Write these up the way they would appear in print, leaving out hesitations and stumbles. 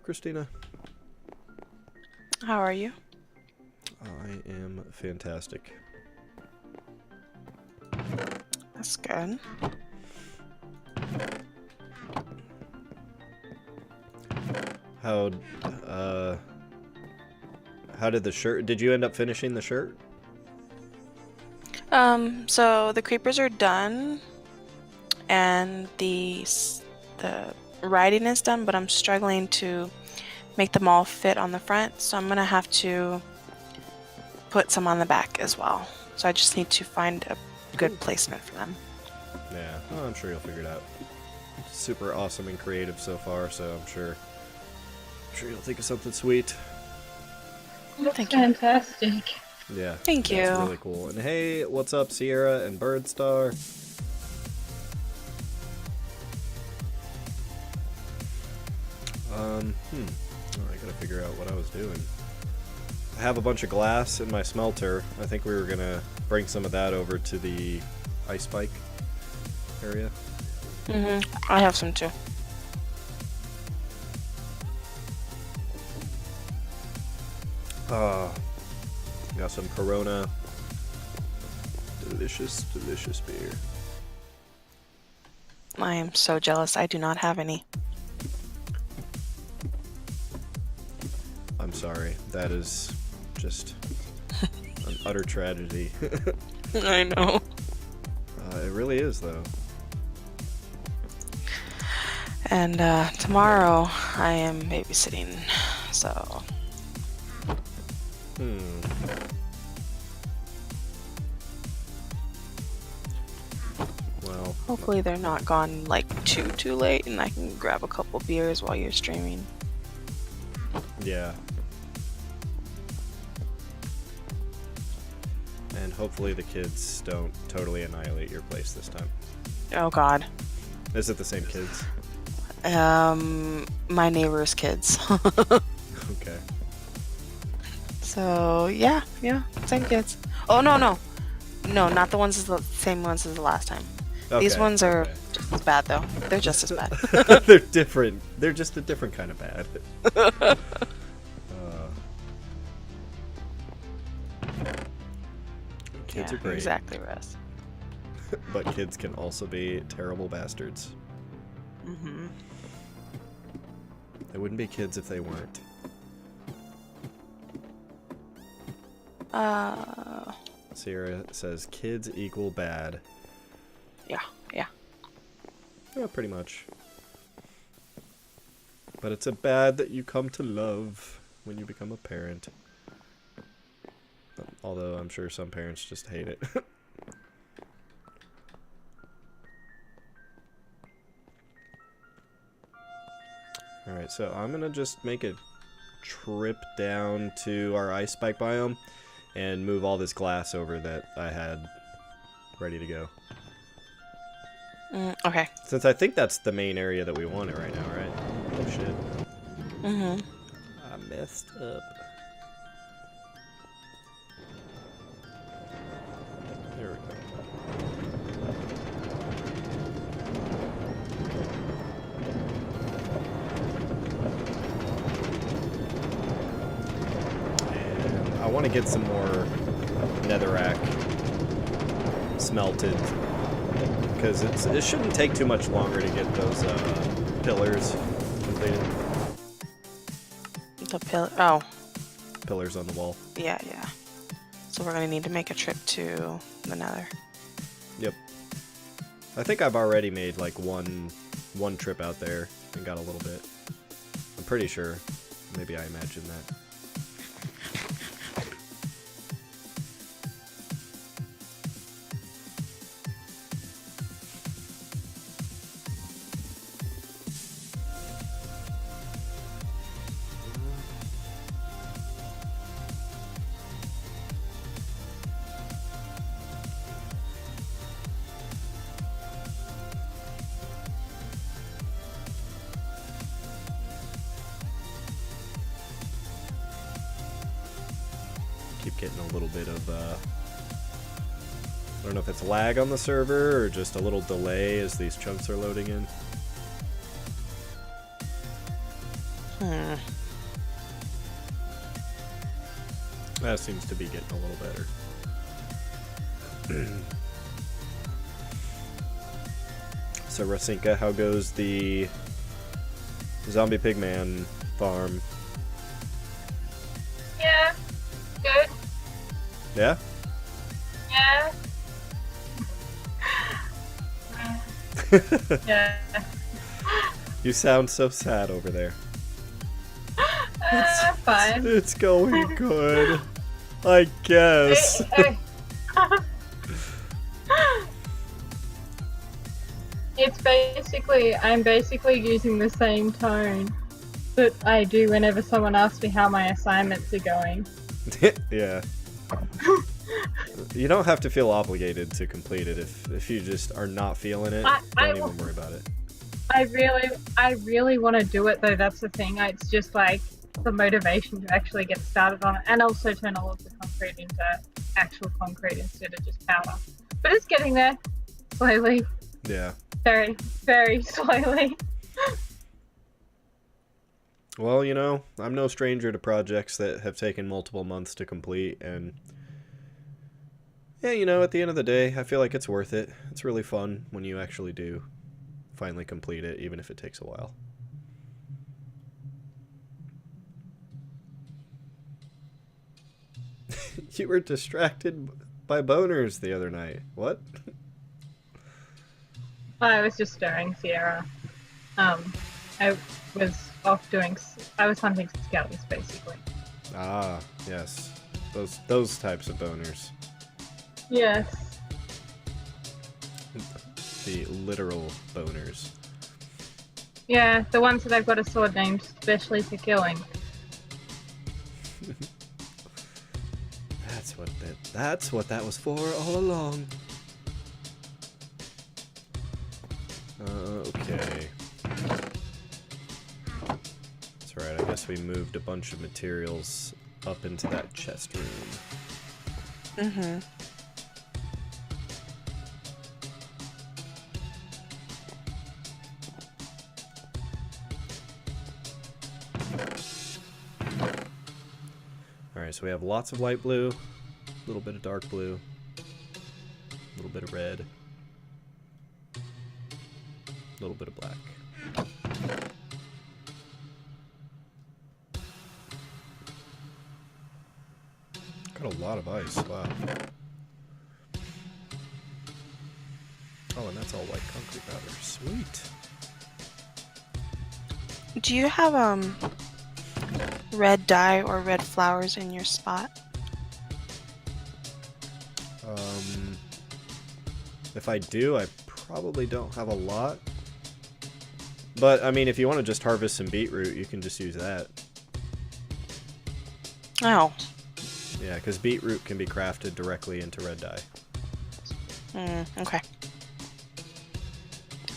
Christina. How are you? I am fantastic. That's good. How, how did the shirt... Did you end up finishing the shirt? So the creepers are done, and the writing is done, but I'm struggling to make them all fit on the front, so I'm gonna have to put some on the back as well. So I just need to find a good placement for them. Yeah, well, I'm sure you'll figure it out. Super awesome and creative so far, so I'm sure you'll think of something sweet. Looks Thank you. fantastic. Yeah. Thank you. It's really cool. And hey, what's up, Sierra and Birdstar? Oh, I gotta figure out what I was doing. I have a bunch of glass in my smelter. I think we were gonna bring some of that over to the ice spike area. I have some too. Got some Corona. Delicious, delicious beer. I am so jealous. I do not have any. I'm sorry. That is just an utter tragedy. I know. It really is, though. And tomorrow I am babysitting, so Well, hopefully they're not gone like too late, and I can grab a couple beers while you're streaming. yeah. And hopefully the kids don't totally annihilate your place this time. Oh God. Is it the same kids? My neighbor's kids. Okay. So yeah, same kids. Oh no, not the ones the same ones as the last time. These Okay, ones are okay. just as bad though. They're just as bad. They're different. They're just a different kind of bad. Kids Yeah, are great. exactly, Russ. But kids can also be terrible bastards. Mm-hmm. They wouldn't be kids if they weren't. Sierra says kids equal bad. Yeah. Yeah, pretty much. But it's a bad that you come to love when you become a parent. Although I'm sure some parents just hate it. Alright, so I'm gonna just make a trip down to our ice spike biome and move all this glass over that I had ready to go. Okay. Since I think that's the main area that we want it right now, right? Oh shit. Mm-hmm. I messed up. There we go. And I want to get some more netherrack smelted. Because it shouldn't take too much longer to get those pillars completed. The pill. Oh, Pillars on the wall. yeah. So we're gonna need to make a trip to the Nether. Yep. I think I've already made like one trip out there and got a little bit. I'm pretty sure. Maybe I imagined that. Keep getting a little bit of, I don't know if it's lag on the server or just a little delay as these chunks are loading in. That seems to be getting a little better. So Rasinka, how goes the zombie pigman farm? Yeah. Good. Yeah? Yeah. Yeah. You sound so sad over there. Fine. It's going good. I guess. It's basically, I'm basically using the same tone that I do whenever someone asks me how my assignments are going. Yeah. You don't have to feel obligated to complete it if you just are not feeling it. Don't even worry about it. I really want to do it though. That's the thing. It's just like the motivation to actually get started on it, and also turn all of the concrete into actual concrete instead of just powder. But it's getting there, slowly. Yeah. Very, very slowly. Well, you know, I'm no stranger to projects that have taken multiple months to complete, and yeah, you know, at the end of the day, I feel like it's worth it. It's really fun when you actually do finally complete it, even if it takes a while. You were distracted by boners the other night. What? I was just stirring Sierra. I was off doing. I was hunting skellies, basically. Ah, yes. Those types of boners. Yes. The literal boners. Yeah, the ones that I've got a sword named specially for killing. That's what that was for all along. Okay. That's right, I guess we moved a bunch of materials up into that chest room. Mm-hmm. Alright, so we have lots of light blue, a little bit of dark blue, a little bit of red, a little bit of black. Got a lot of ice, wow. Oh, and that's all white concrete powder. Sweet. Do you have red dye or red flowers in your spot? If I do, I probably don't have a lot. But, I mean, if you want to just harvest some beetroot, you can just use that. Oh. Yeah, because beetroot can be crafted directly into red dye. Okay.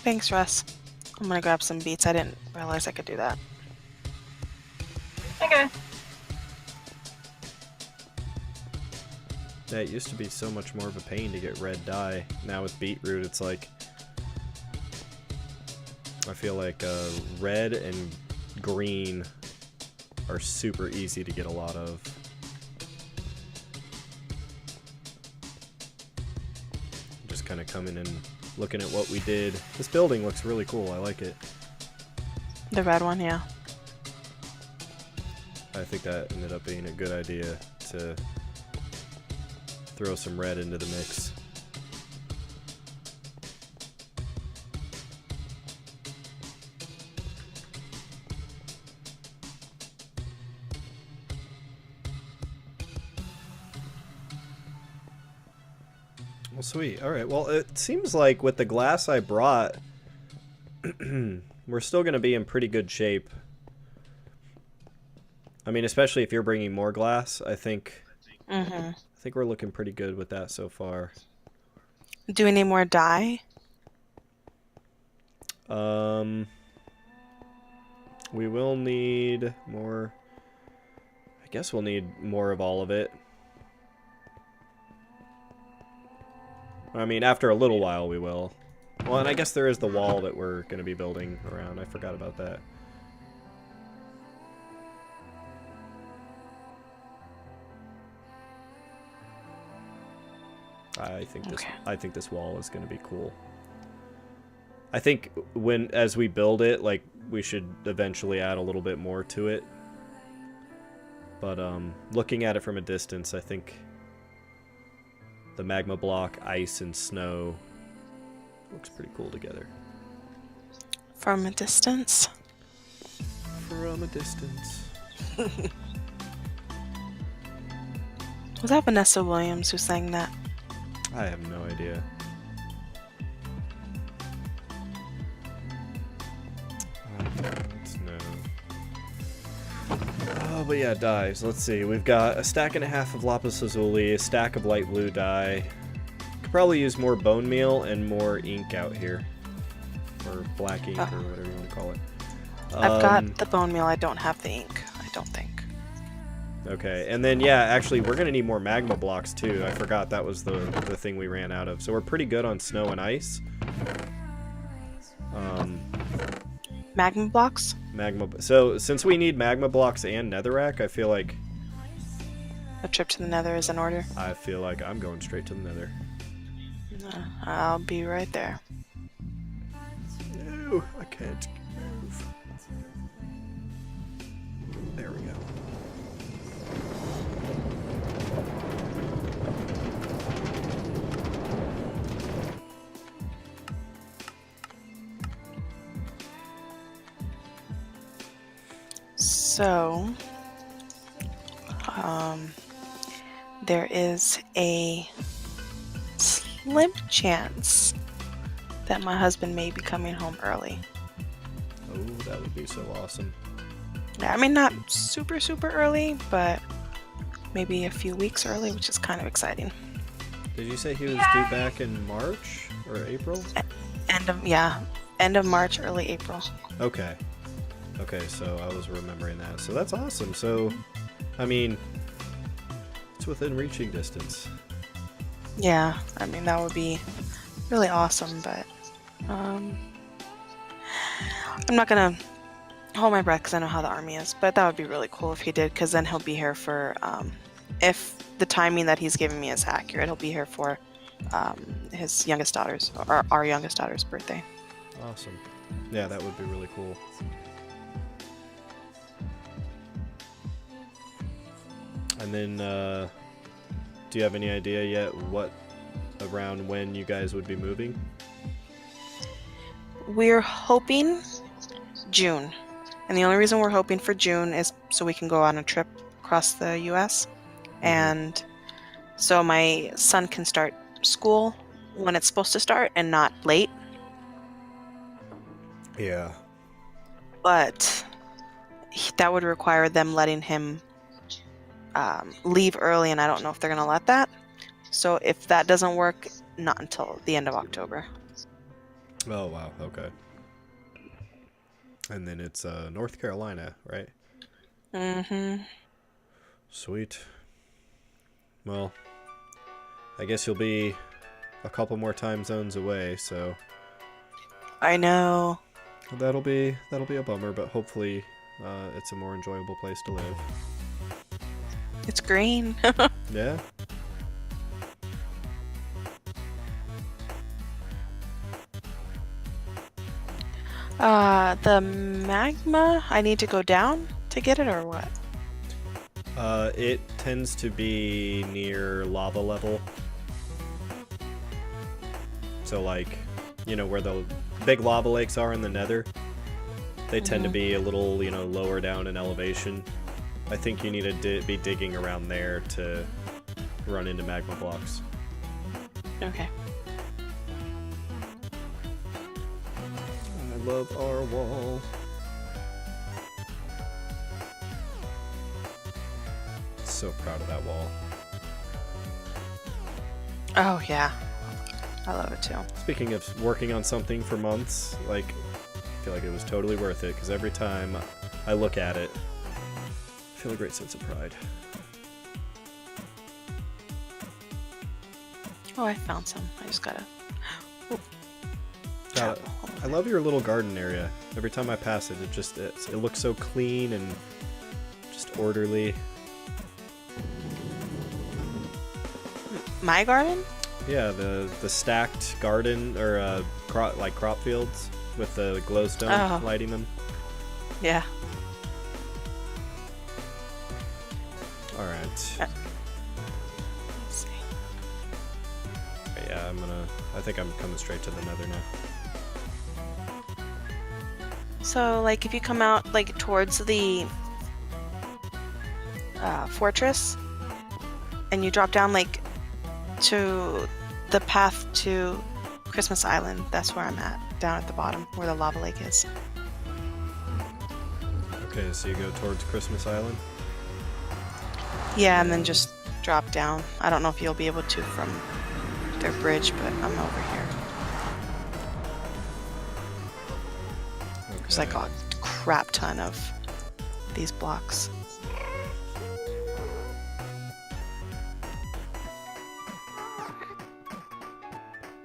Thanks, Russ. I'm gonna grab some beets. I didn't realize I could do that. Okay. Yeah, it used to be so much more of a pain to get red dye. Now with beetroot, it's like... I feel like red and green are super easy to get a lot of. Just kind of coming and looking at what we did. This building looks really cool. I like it. The red one, yeah. I think that ended up being a good idea to throw some red into the mix. Well, sweet. Alright, well, it seems like with the glass I brought, we're still going to be in pretty good shape. I mean, especially if you're bringing more glass, I think we're looking pretty good with that so far. Do we need more dye? We will need more... I guess we'll need more of all of it. I mean, after a little while we will. Well, and I guess there is the wall that we're going to be building around. I forgot about that. I think this wall is going to be cool. I think as we build it, like, we should eventually add a little bit more to it. But looking at it from a distance, I think the magma block, ice, and snow looks pretty cool together. From a distance? From a distance. Was that Vanessa Williams who sang that? I have no idea. Let's know. Oh, but yeah, dyes. Let's see. We've got a stack and a half of lapis lazuli, a stack of light blue dye. Could probably use more bone meal and more ink out here. Or black ink, or whatever you want to call it. I've got the bone meal. I don't have the ink, I don't think. Okay, and then, yeah, actually, we're going to need more magma blocks, too. I forgot that was the thing we ran out of. So we're pretty good on snow and ice. Magma blocks? So, since we need magma blocks and netherrack, I feel like... A trip to the nether is in order. I feel like I'm going straight to the nether. I'll be right there. No, I can't move. There we go. So, there is a slim chance that my husband may be coming home early. Oh, that would be so awesome. Yeah, I mean, not super, super early, but maybe a few weeks early, which is kind of exciting. Did you say he was due back in March or April? End of March, early April. Okay. Okay, so I was remembering that. So that's awesome. So, I mean, it's within reaching distance. Yeah, I mean, that would be really awesome, but I'm not gonna hold my breath because I know how the army is, but that would be really cool if he did, because then he'll be here for, if the timing that he's giving me is accurate, he'll be here for his youngest daughter's, or our youngest daughter's birthday. Awesome. Yeah, that would be really cool. And then, do you have any idea yet around when you guys would be moving? We're hoping June. And the only reason we're hoping for June is so we can go on a trip across the US. And so my son can start school when it's supposed to start and not late. Yeah. But that would require them letting him leave early, and I don't know if they're going to let that. So if that doesn't work, not until the end of October. Oh, wow. Okay. And then it's North Carolina, right? Mm-hmm. Sweet. Well, I guess you'll be a couple more time zones away, so I know. that'll be a bummer, but hopefully it's a more enjoyable place to live. It's green. Yeah. The magma, I need to go down to get it, or what? It tends to be near lava level. So, like, you know, where the big lava lakes are in the nether, they tend to be a little, you know, lower down in elevation. I think you need to be digging around there to run into magma blocks. Okay. I love our wall. So proud of that wall. Oh, yeah. I love it too. Speaking of working on something for months, like, I feel like it was totally worth it, because every time I look at it, I feel a great sense of pride. Oh, I found some. I just gotta... I love your little garden area. Every time I pass it, it looks so clean and just orderly. My garden? Yeah, the stacked garden or like crop fields with the glowstone lighting them. Yeah. All right. Let's see. Yeah, I think I'm coming straight to the nether now. So, like, if you come out like towards the fortress, and you drop down like to the path to Christmas Island, that's where I'm at, down at the bottom, where the lava lake is. Okay, so you go towards Christmas Island? Yeah, and then just drop down. I don't know if you'll be able to from their bridge, but I'm over here. Okay. There's like a crap ton of these blocks.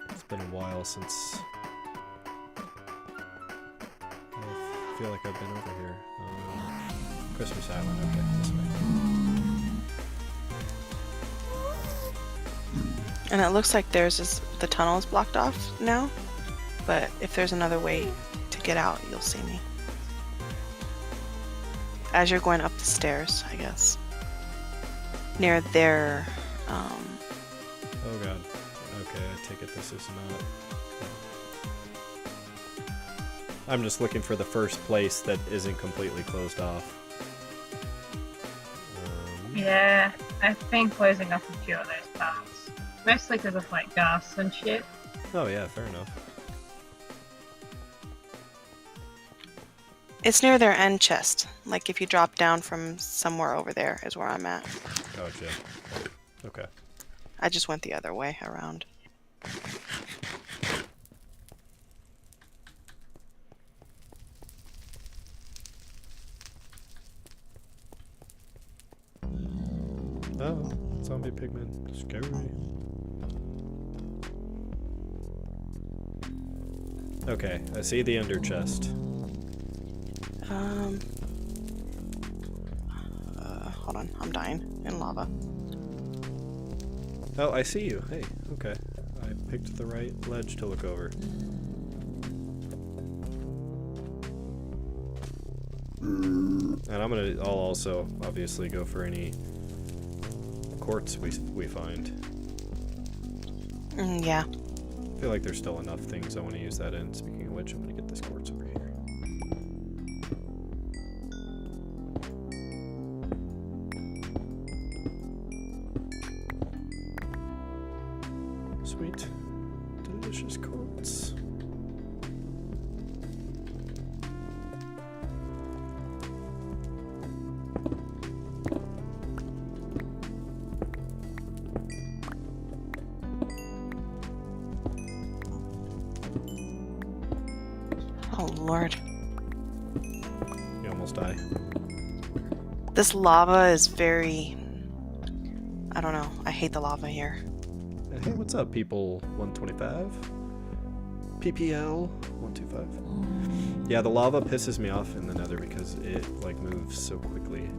It's been a while since I feel like I've been over here. Christmas Island, okay, this way. And it looks like the tunnel is blocked off now, but if there's another way to get out, you'll see me. As you're going up the stairs, I guess. Near their, Oh god. Okay, I take it this is not... I'm just looking for the first place that isn't completely closed off. Yeah, I've been closing up a few of those parts. Mostly because of like gas and shit. Oh yeah, fair enough. It's near their end chest. Like if you drop down from somewhere over there is where I'm at. Gotcha. Okay. I just went the other way around. Oh, zombie pigman. Scary. Okay, I see the under chest. Hold on, I'm dying in lava. Oh, I see you. Hey, okay. I picked the right ledge to look over. And I'll also obviously go for any quartz we find. Yeah. I feel like there's still enough things I want to use that in. Speaking of which, I'm gonna get this quartz over here. Sweet. Delicious quartz. Oh lord. You almost die. This lava is very... I don't know. I hate the lava here. Hey, what's up, people? 125? PPL 125. Yeah, the lava pisses me off in the nether because it, like, moves so quickly.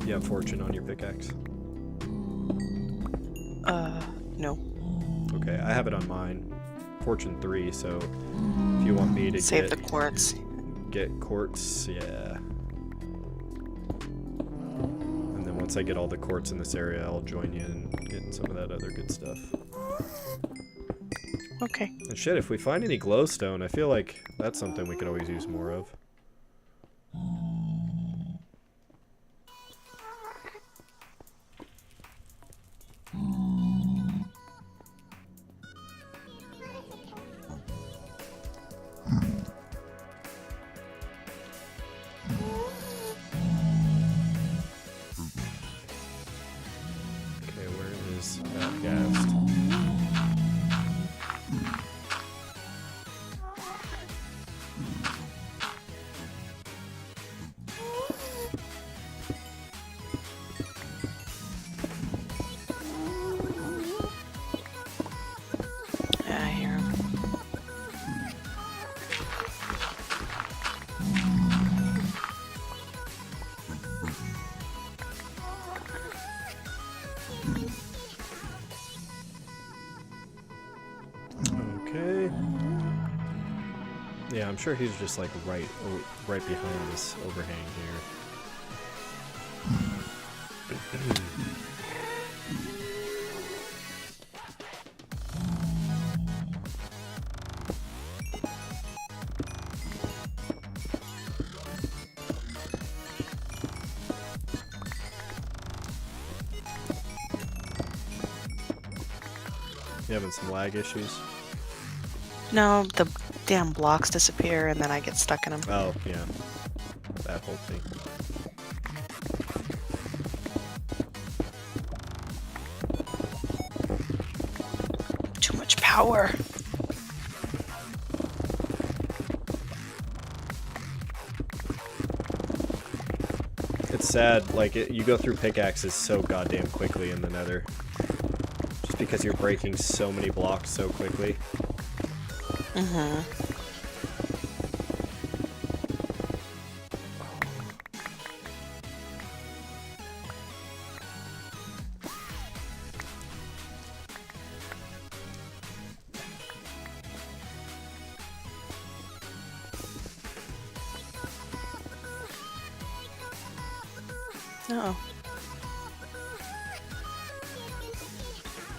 You have fortune on your pickaxe? No. Okay, I have it on mine. Fortune 3, so if you want me to Save the quartz. get quartz, yeah. And then once I get all the quartz in this area, I'll join you in getting some of that other good stuff. Okay. And shit, if we find any glowstone, I feel like that's something we could always use more of. Okay, where is that ghast? Okay. Yeah, I'm sure he's just like right behind this overhang here. You having some lag issues? No, the damn blocks disappear and then I get stuck in them. Oh, yeah. That whole thing. Too much power. It's sad, like, you go through pickaxes so goddamn quickly in the nether. Just because you're breaking so many blocks so quickly. Mm-hmm. Oh.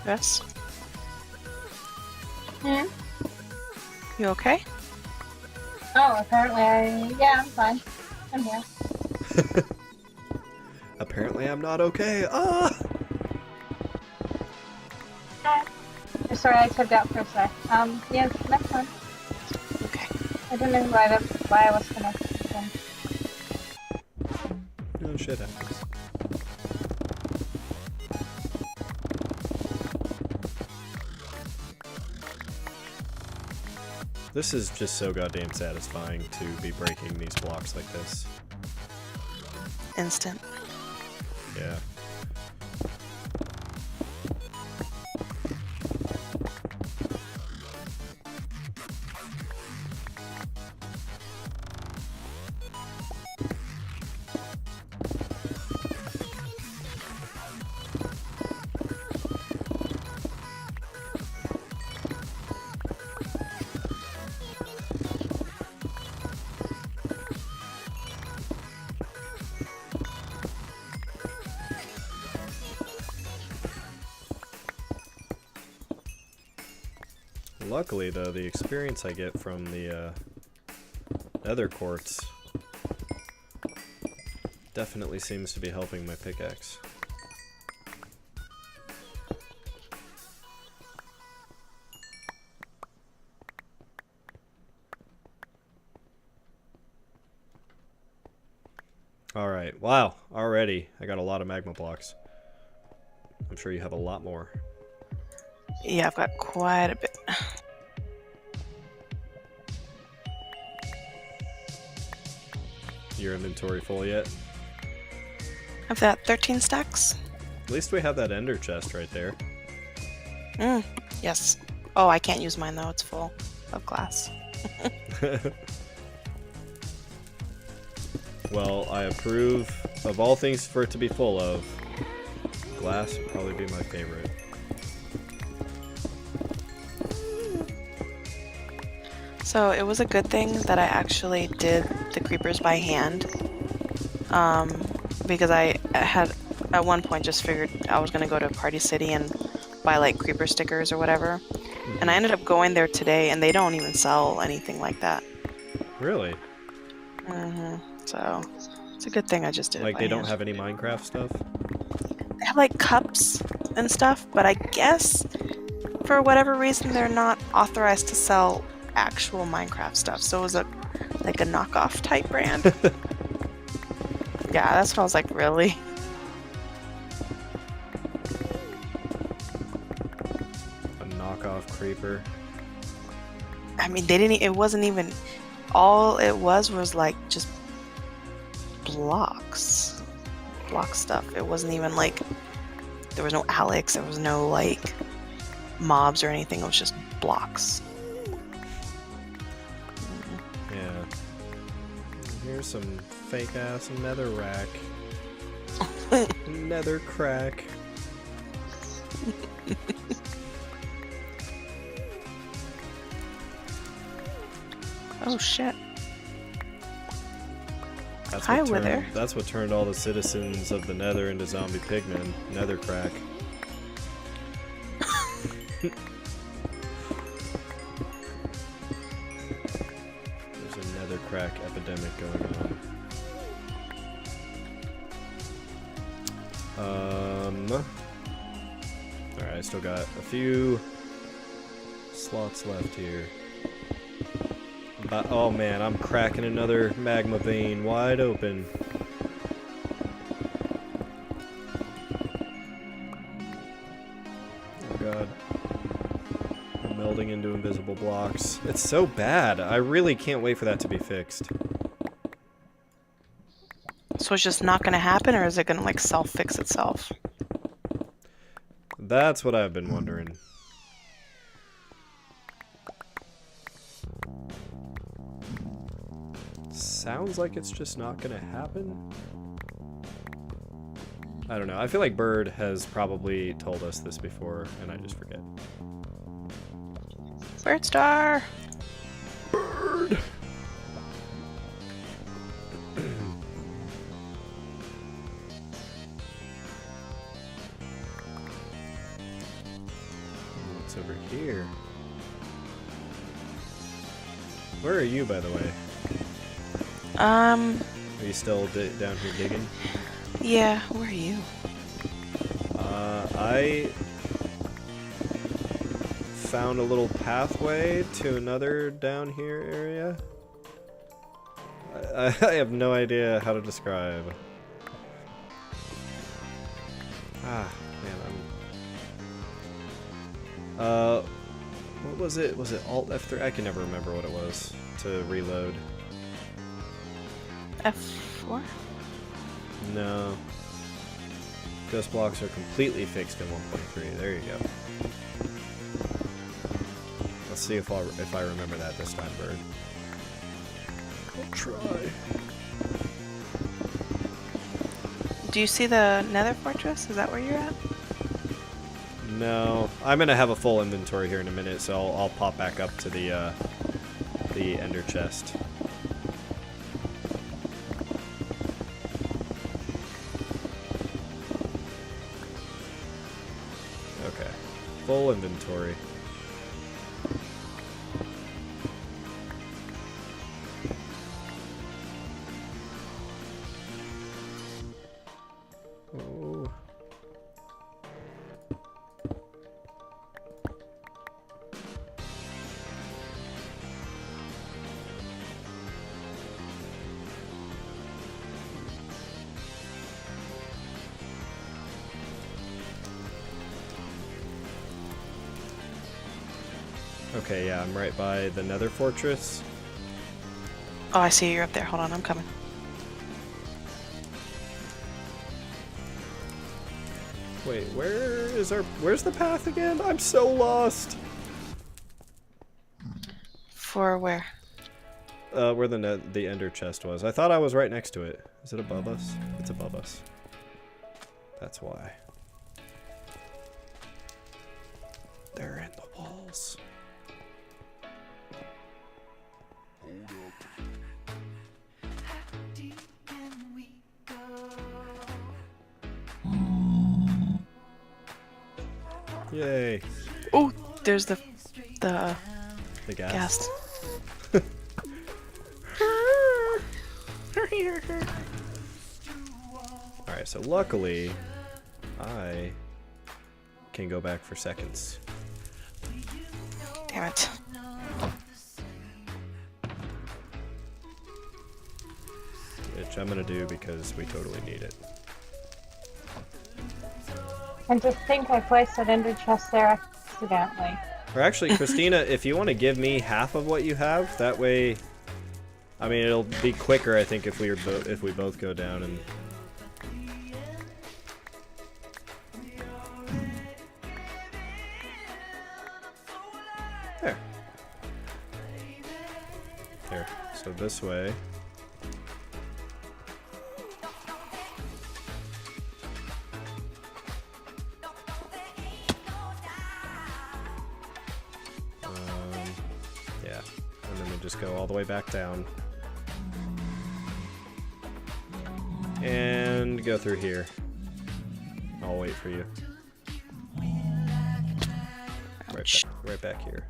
Yes? Hmm? You okay? Oh, apparently yeah, I'm fine. I'm here. Apparently I'm not okay. Ah! Hi. I'm sorry I took out for a sec. Yeah, next time. Okay. I don't know why I was connected again. Oh, shit happens. This is just so goddamn satisfying to be breaking these blocks like this. Instant. Yeah. Luckily, though, the experience I get from the nether quartz definitely seems to be helping my pickaxe. Alright, wow, already I got a lot of magma blocks. I'm sure you have a lot more. Yeah, I've got quite a bit. Your inventory full yet? I've got 13 stacks. At least we have that ender chest right there. Yes. Oh, I can't use mine though, it's full of glass. Well, I approve of all things for it to be full of. Glass would probably be my favorite. So it was a good thing that I actually did the creepers by hand. Because I had at one point just figured I was gonna go to Party City and buy like creeper stickers or whatever. And I ended up going there today and they don't even sell anything like that. Really? So it's a good thing I just did it Like by they don't hand. have any Minecraft stuff? They have like cups and stuff, but I guess for whatever reason they're not authorized to sell actual Minecraft stuff. So it was like a knockoff type brand. Yeah, that's what I was like, really? A knockoff creeper. I mean, it wasn't even, all it was like just block stuff. It wasn't even like, there was no Alex, there was no like mobs or anything, it was just blocks. Yeah. Here's some fake ass nether rack. Nether crack. Oh shit. Hi, Wither. That's what turned all the citizens of the Nether into zombie pigmen. Nether crack. There's a nether crack epidemic going on. Alright, I still got a few slots left here. But, oh man, I'm cracking another magma vein wide open. Oh god. I'm melding into invisible blocks. It's so bad. I really can't wait for that to be fixed. So it's just not gonna happen, or is it gonna like self-fix itself? That's what I've been wondering. Sounds like it's just not gonna happen. I don't know. I feel like Bird has probably told us this before, and I just forget. Bird star. Bird. What's over here? Where are you, by the way? Are you still down here digging? Yeah, where are you? I found a little pathway to another down here area. I have no idea how to describe. Ah, man, what was it? Was it Alt F3? I can never remember what it was to reload. F4? No. Ghost blocks are completely fixed in 1.3. There you go. Let's see if I remember that this time, Bird. I'll try. Do you see the Nether Fortress? Is that where you're at? No, I'm gonna have a full inventory here in a minute, so I'll pop back up to the Ender chest. Okay, full inventory. Oh. Okay, yeah, I'm right by the Nether Fortress. Oh, I see you're up there. Hold on, I'm coming. Wait, where's the path again? I'm so lost. For where? Where the Ender chest was. I thought I was right next to it. Is it above us? It's above us. That's why. They're in the walls. Yay. Oh, there's the gas. ghast. Alright, so luckily, I can go back for seconds. Damn it. Which I'm gonna do because we totally need it. And to think I placed that ender chest there accidentally. Or actually, Christina, if you want to give me half of what you have, that way, I mean, it'll be quicker, I think, if we both go down and. There. There. So this way. Yeah, and then just go all the way back down. And go through here. I'll wait for you. Right back here.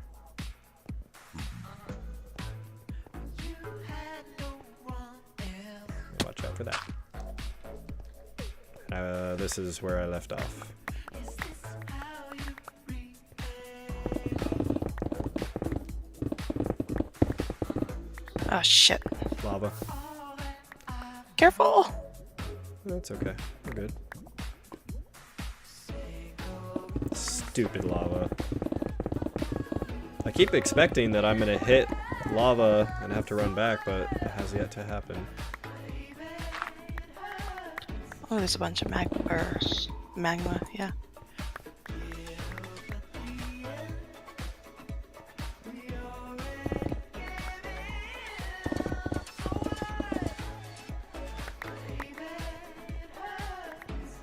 Watch out for that. This is where I left off. Oh shit. Lava. Careful! That's okay. We're good. Stupid lava. I keep expecting that I'm gonna hit lava and have to run back, but it has yet to happen. Oh, there's a bunch of magma, yeah.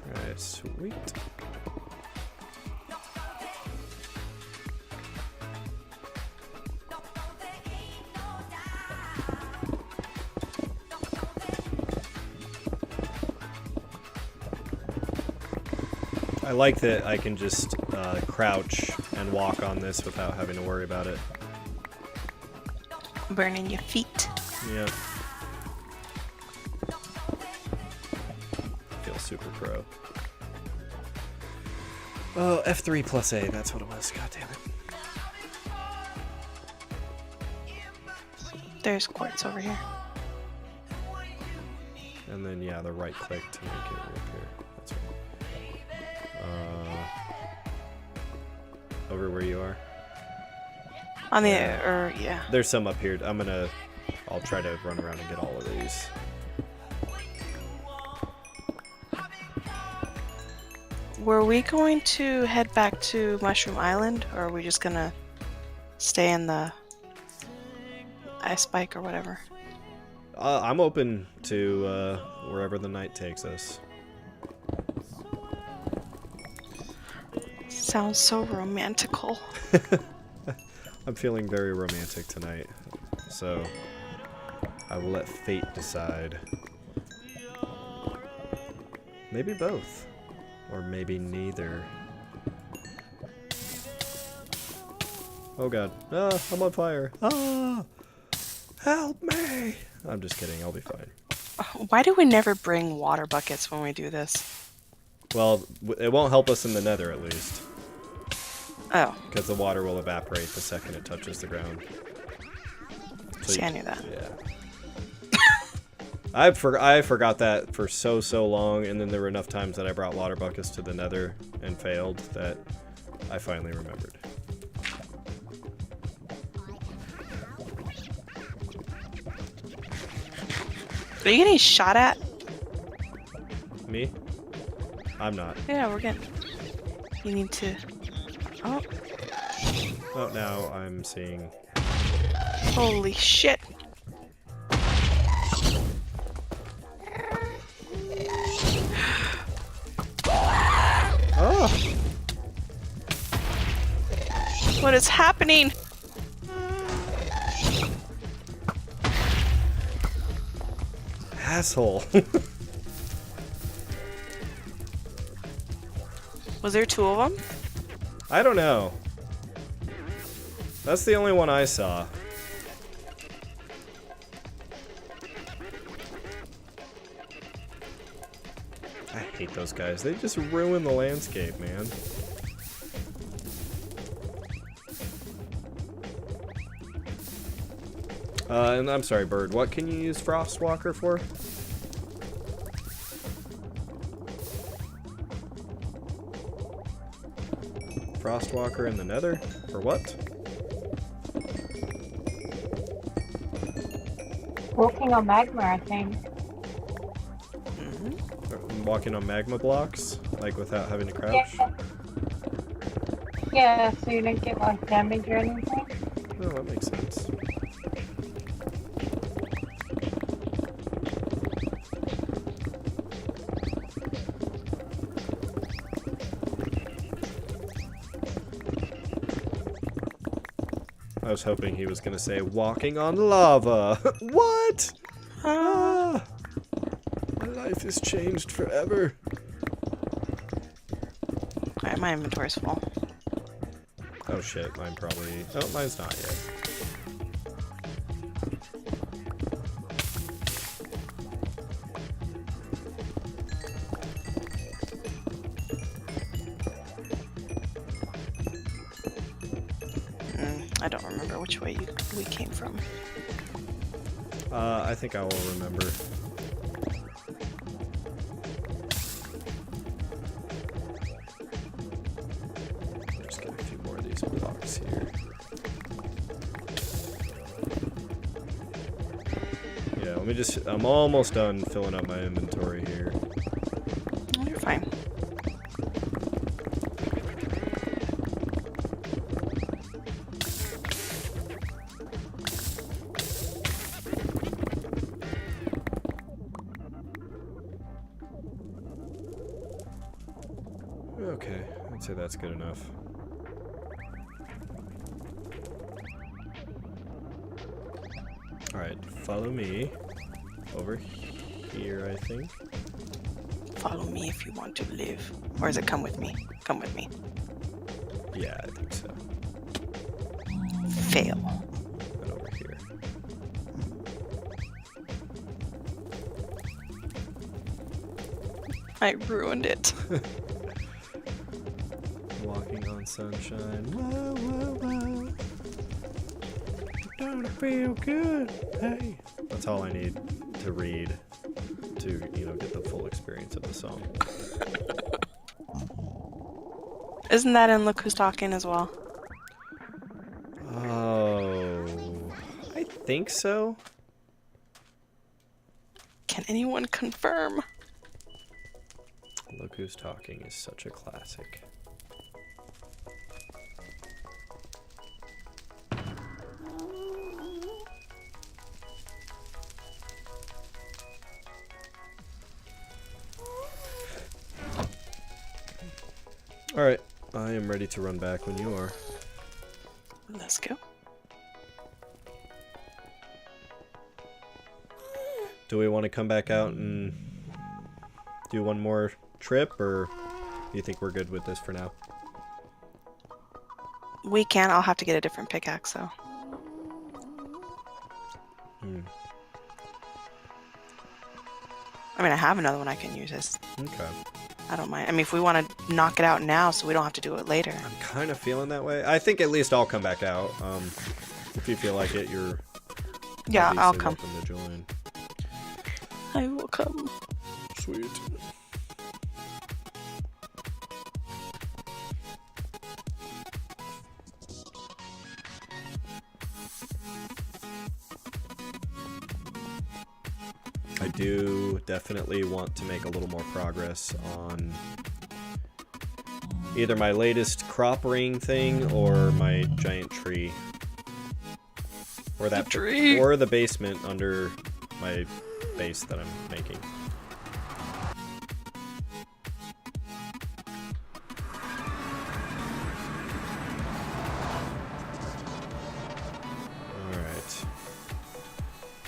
Alright, sweet. I like that I can just crouch and walk on this without having to worry about it. Burning your feet. Yeah. Feel super pro. Oh, F3 plus A, that's what it was. God damn it. There's quartz over here. And then, yeah, the right click to make it reappear. That's right. Over where you are. On the, Yeah. yeah. There's some up here. I'll try to run around and get all of these. Were we going to head back to Mushroom Island, or are we just gonna stay in the ice spike or whatever? I'm open to wherever the night takes us. Sounds so romantical. I'm feeling very romantic tonight, so I will let fate decide. Maybe both, or maybe neither. Oh god. Ah, I'm on fire. Ah! Help me! I'm just kidding, I'll be fine. Why do we never bring water buckets when we do this? Well, it won't help us in the nether at least. Oh. Because the water will evaporate the second it touches the ground. See, I knew that. Yeah. I forgot that for so long, and then there were enough times that I brought water buckets to the nether and failed that I finally remembered. Are you getting shot at? Me? I'm not. Yeah, we're getting... You need to... Oh. Oh, now I'm seeing... Holy shit. Oh! What is happening? Asshole. Was there two of them? I don't know. That's the only one I saw. I hate those guys. They just ruin the landscape, man. And I'm sorry, Bird. What can you use Frostwalker for? Frostwalker in the nether? For what? Walking on magma, I think. Walking on magma blocks? Like without having to crouch? Yeah. Yeah, so you don't get like damage or anything. Oh, that makes sense. I was hoping he was gonna say walking on lava. What? Ah, my life has changed forever. Alright, my inventory's full. Oh shit, mine probably... Oh, mine's not yet. I don't remember which way we came from. I think I will remember. Just get a few more of these blocks here. Yeah, let me just... I'm almost done filling up my inventory here. Oh, you're fine. Okay, I'd say that's good enough. Alright, follow me. Over here, I think. Follow me if you want to live. Or is it come with me? Come with me. Yeah, I think so. Fail. And over here. I ruined it. Walking on sunshine. Whoa, whoa, whoa. Don't it feel good? Hey. That's all I need to read to, you know, get the full experience of the song. Isn't that in Look Who's Talking as well? Oh, I think so. Can anyone confirm? Look Who's Talking is such a classic. Alright, I am ready to run back when you are. Let's go. Do we want to come back out and do one more trip, or do you think we're good with this for now? We can. I'll have to get a different pickaxe, though. I mean, I have another one I can use. Okay. I don't mind. I mean, if we want to knock it out now so we don't have to do it later. I'm kind of feeling that way. I think at least I'll come back out. If you feel like it, you're Yeah, I'll obviously come. welcome to join. I will come. Sweet. I do definitely want to make a little more progress on either my latest crop ring thing or my giant tree. Or that tree. Or the basement under my base that I'm making. Alright.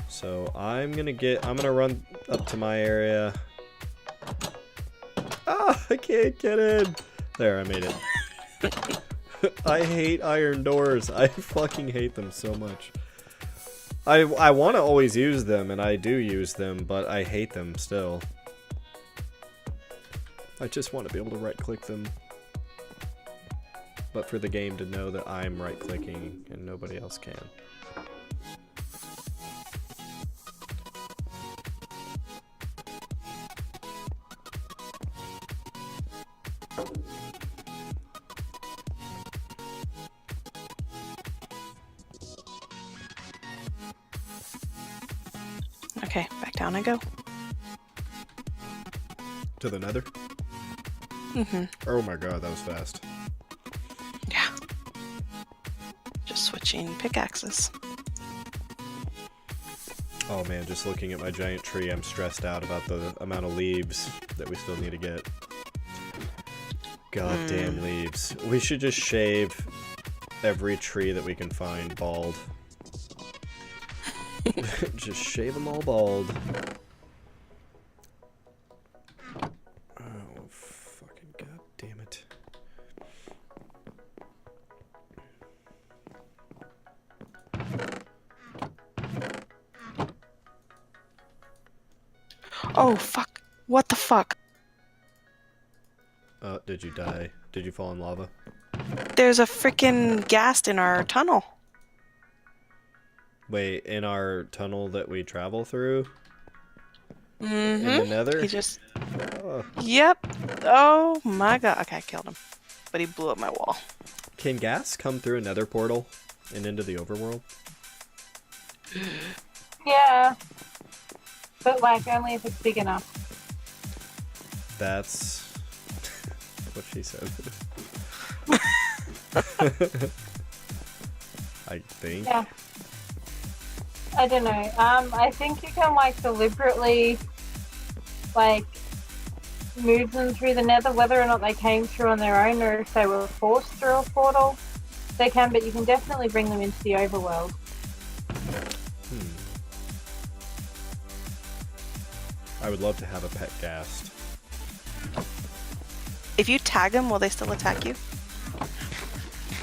So I'm gonna run up to my area. Ah, I can't get in. There, I made it. I hate iron doors. I fucking hate them so much. I want to always use them, and I do use them, but I hate them still. I just want to be able to right-click them. But for the game to know that I'm right-clicking and nobody else can. Okay, back down I go. To the nether? Mm-hmm. Oh my god, that was fast. Yeah. Just switching pickaxes. Oh man, just looking at my giant tree, I'm stressed out about the amount of leaves that we still need to get. Goddamn leaves. We should just shave every tree that we can find bald. Just shave them all bald. Oh, fucking god damn it. Oh, fuck. What the fuck? Did you die? Did you fall in lava? There's a freaking ghast in our tunnel. Wait, in our tunnel that we travel through? Mm-hmm. In the nether? He just... Oh. Yep. Oh my god. Okay, I killed him. But he blew up my wall. Can gas come through a nether portal and into the overworld? Yeah. But like only if it's big enough. That's what she said. I think. Yeah. I don't know. I think you can like deliberately like move them through the nether, whether or not they came through on their own or if they were forced through a portal. They can, but you can definitely bring them into the overworld. I would love to have a pet ghast. If you tag them, will they still attack you?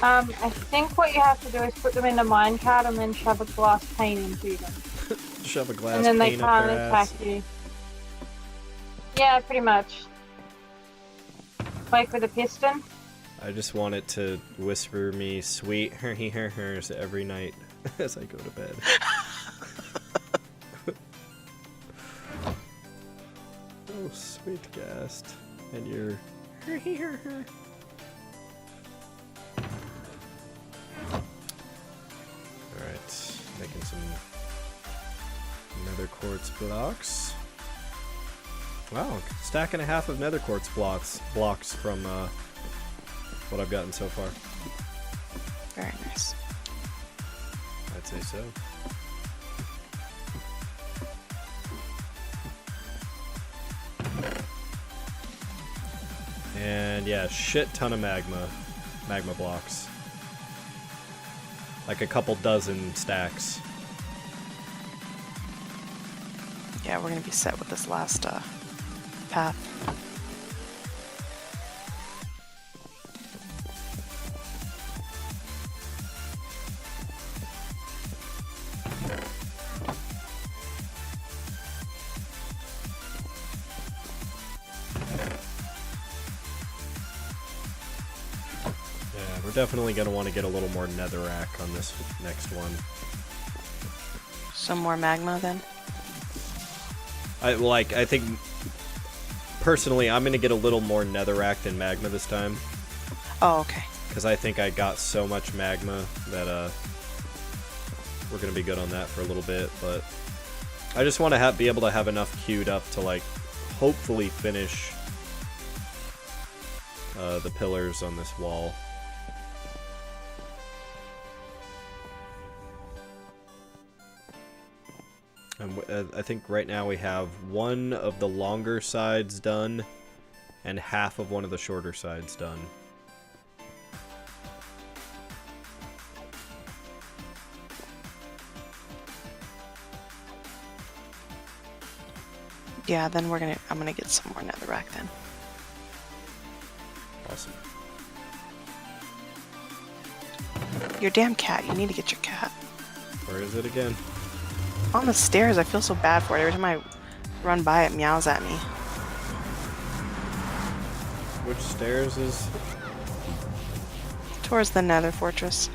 I think what you have to do is put them in a minecart and then shove a glass pane into them. Shove a glass And then they pane up can't their attack ass. you. Yeah, pretty much. Like with a piston. I just want it to whisper me sweet hers every night as I go to bed. Oh, sweet ghast. And your Alright, making some nether quartz blocks. Wow, stack and a half of nether quartz blocks from what I've gotten so far. Very nice. I'd say so. And yeah, shit ton of magma blocks. Like a couple dozen stacks. Yeah, we're gonna be set with this last path. Yeah, we're definitely gonna want to get a little more netherrack on this next one. Some more magma then. I think personally I'm gonna get a little more netherrack than magma this time. Oh, okay. Because I think I got so much magma that we're gonna be good on that for a little bit, but I just want to be able to have enough queued up to like hopefully finish the pillars on this wall. And I think right now we have one of the longer sides done and half of one of the shorter sides done. Yeah, then I'm gonna get some more netherrack then. Awesome. Your damn cat, you need to get your cat. Where is it again? On the stairs, I feel so bad for it. Every time I run by it, meows at me. Which stairs is... Towards the nether fortress.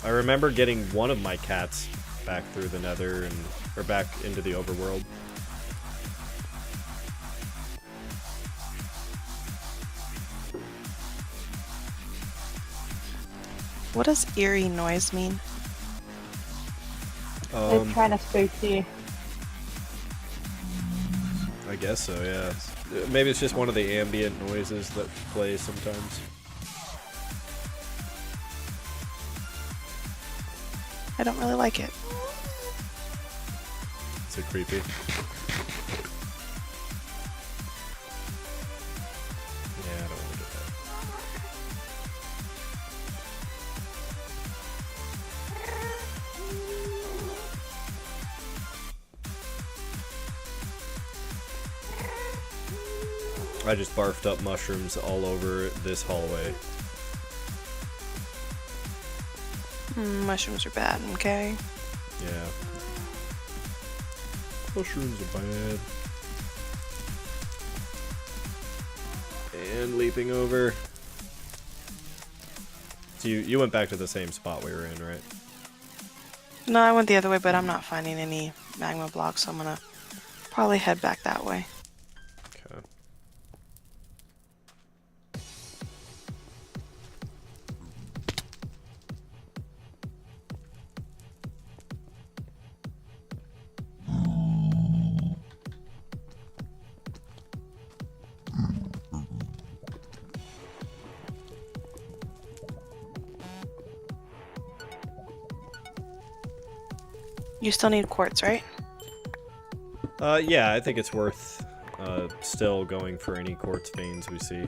I remember getting one of my cats back through the nether or back into the overworld. What does eerie noise mean? They're trying to spook you. I guess so, yeah. Maybe it's just one of the ambient noises that play sometimes. I don't really like it. Is it creepy? Yeah, I don't want to get that. I just barfed up mushrooms all over this hallway. Mushrooms are bad, okay? Yeah. Mushrooms are bad. And leaping over. So you went back to the same spot we were in, right? No, I went the other way, but I'm not finding any magma blocks, so I'm gonna probably head back that way. Okay. You still need quartz, right? Yeah, I think it's worth still going for any quartz veins we see.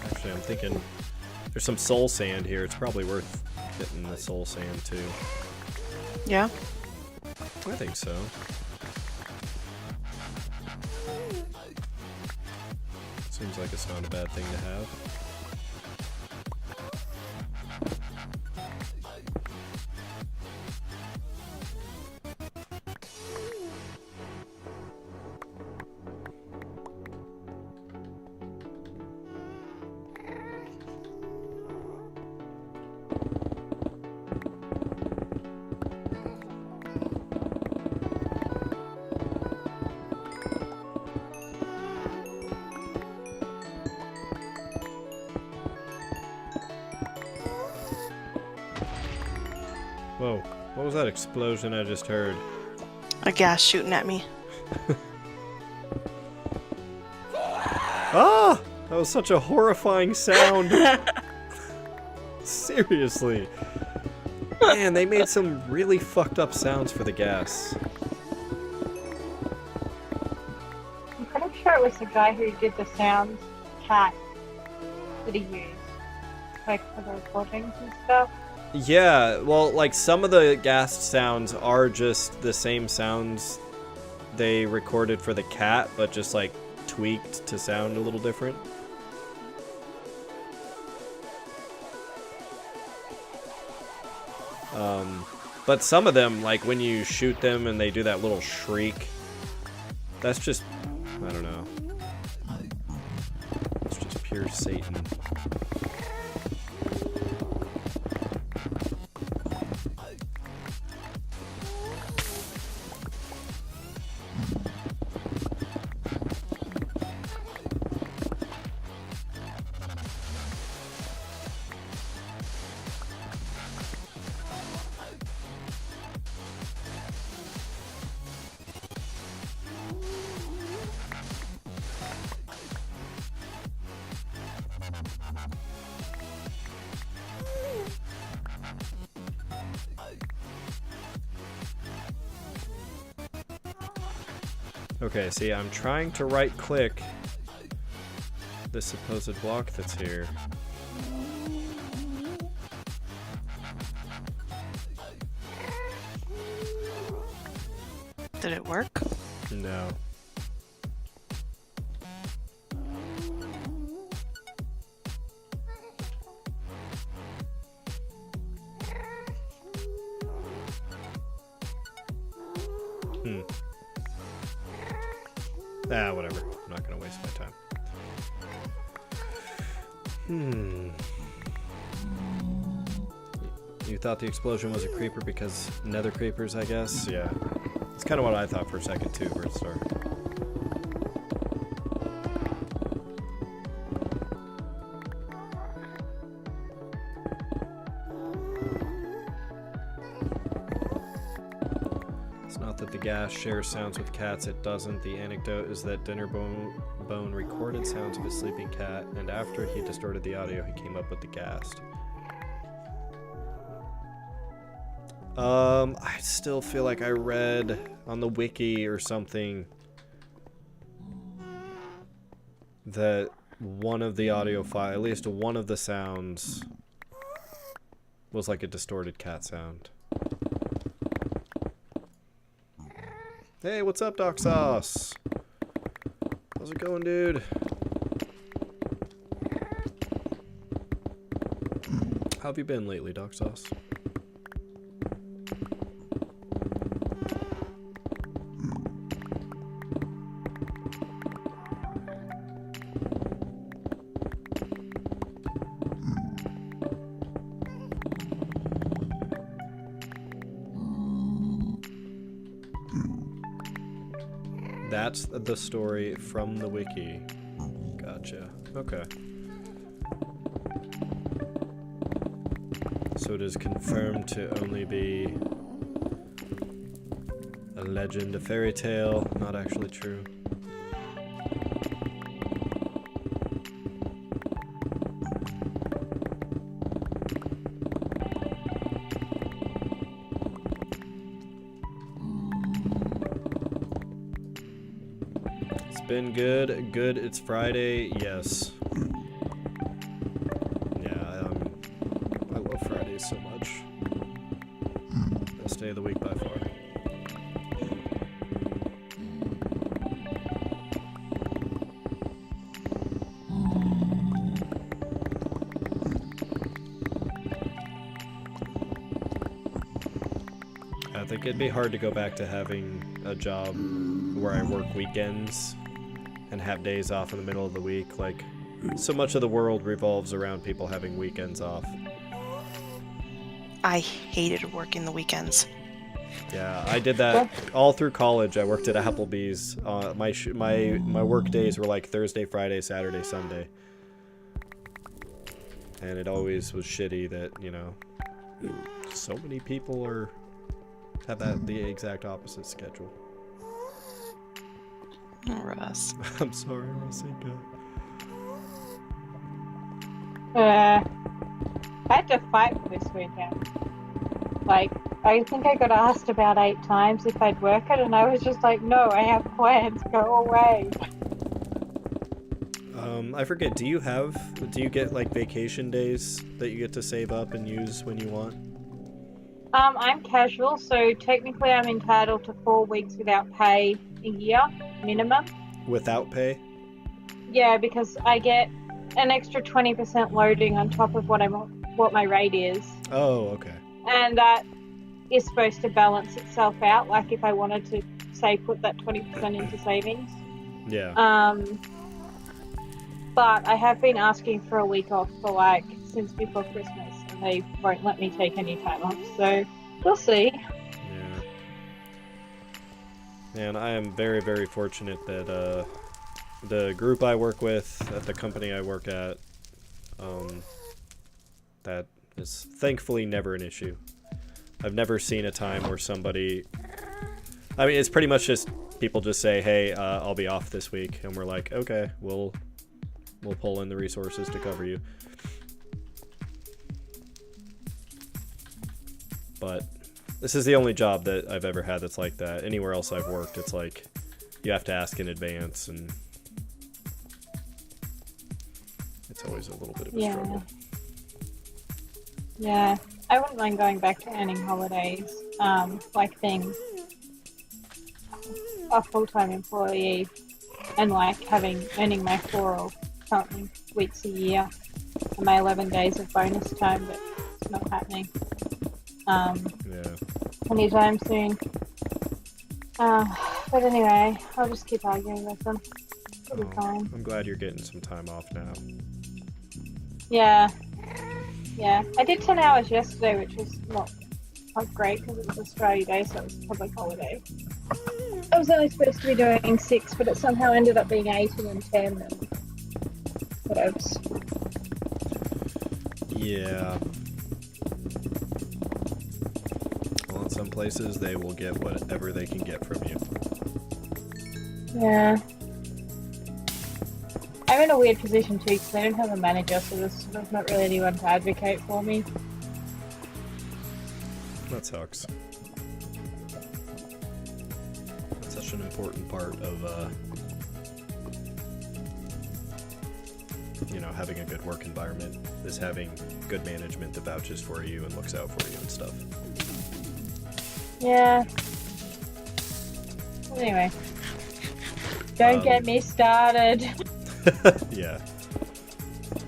Actually, I'm thinking there's some soul sand here. It's probably worth getting the soul sand too. Yeah. I think so. Seems like it's not a bad thing to have. Whoa, what was that explosion I just heard? A gas shooting at me. Ah! That was such a horrifying sound. Seriously. Man, they made some really fucked up sounds for the gas. I'm pretty sure it was the guy who did the sounds cat that he used. Like for the recordings and stuff. Yeah, well, like some of the gas sounds are just the same sounds they recorded for the cat, but just like tweaked to sound a little different. But some of them, like when you shoot them and they do that little shriek, that's just, I don't know. It's just pure Satan. Okay, see, I'm trying to right-click the supposed block that's here. Did it work? No. Whatever. I'm not gonna waste my time. You thought the explosion was a creeper because nether creepers, I guess? Yeah. It's kind of what I thought for a second, too, for a start. It's not that the gas shares sounds with cats, it doesn't. The anecdote is that Dinnerbone recorded sounds of a sleeping cat, and after he distorted the audio, he came up with the ghast. I still feel like I read on the wiki or something that one of the audio file, at least one of the sounds, was like a distorted cat sound. Hey, what's up, Doc Sauce? How's it going, dude? How have you been lately, Doc Sauce? That's the story from the wiki. Gotcha. Okay. So it is confirmed to only be a legend, a fairy tale, not actually true. Been good. Good. It's Friday. Yes. Yeah, I love Fridays so much. Best day of the week by far. I think it'd be hard to go back to having a job where I work weekends and have days off in the middle of the week. Like, so much of the world revolves around people having weekends off. I hated working the weekends. Yeah, I did that all through college. I worked at Applebee's. My work days were like Thursday, Friday, Saturday, Sunday. And it always was shitty that, you know, so many people have the exact opposite schedule. Russ. I'm sorry, Rosika. I had to fight for this weekend. Like, I think I got asked about 8 times if I'd work it, and I was just like, no, I have plans, go away. I forget, do you get like vacation days that you get to save up and use when you want? I'm casual, so technically I'm entitled to 4 weeks without pay a year, minimum. Without pay? Yeah, because I get an extra 20% loading on top of what my rate is. Oh, okay. And that is supposed to balance itself out, like if I wanted to, say, put that 20% into savings. Yeah. But I have been asking for a week off for, like, since before Christmas, and they won't let me take any time off, so we'll see. Yeah. And I am very, very fortunate that the group I work with at the company I work at, that is thankfully never an issue. I've never seen a time where somebody... I mean, it's pretty much just people just say, hey, I'll be off this week, and we're like, okay, we'll pull in the resources to cover you. But this is the only job that I've ever had that's like that. Anywhere else I've worked, it's like you have to ask in advance, and it's always a little bit of a struggle. Yeah, I wouldn't mind going back to earning holidays, like being a full-time employee and like earning my 4 or something weeks a year and my 11 days of bonus time, but it's not happening. Yeah. Anytime soon. But anyway, I'll just keep arguing with them. It'll be Oh, fine. I'm glad you're getting some time off now. Yeah. Yeah. I did 10 hours yesterday, which was not great because it was Australia Day, so it was a public holiday. I was only supposed to be doing 6, but it somehow ended up being 8 and then 10 and whatever. Yeah. Well, in some places, they will get whatever they can get from you. Yeah. I'm in a weird position too because I don't have a manager, so there's not really anyone to advocate for me. That sucks. That's such an important part of, you know, having a good work environment, is having good management that vouches for you and looks out for you and stuff. Yeah. Anyway. Don't get me started. Yeah.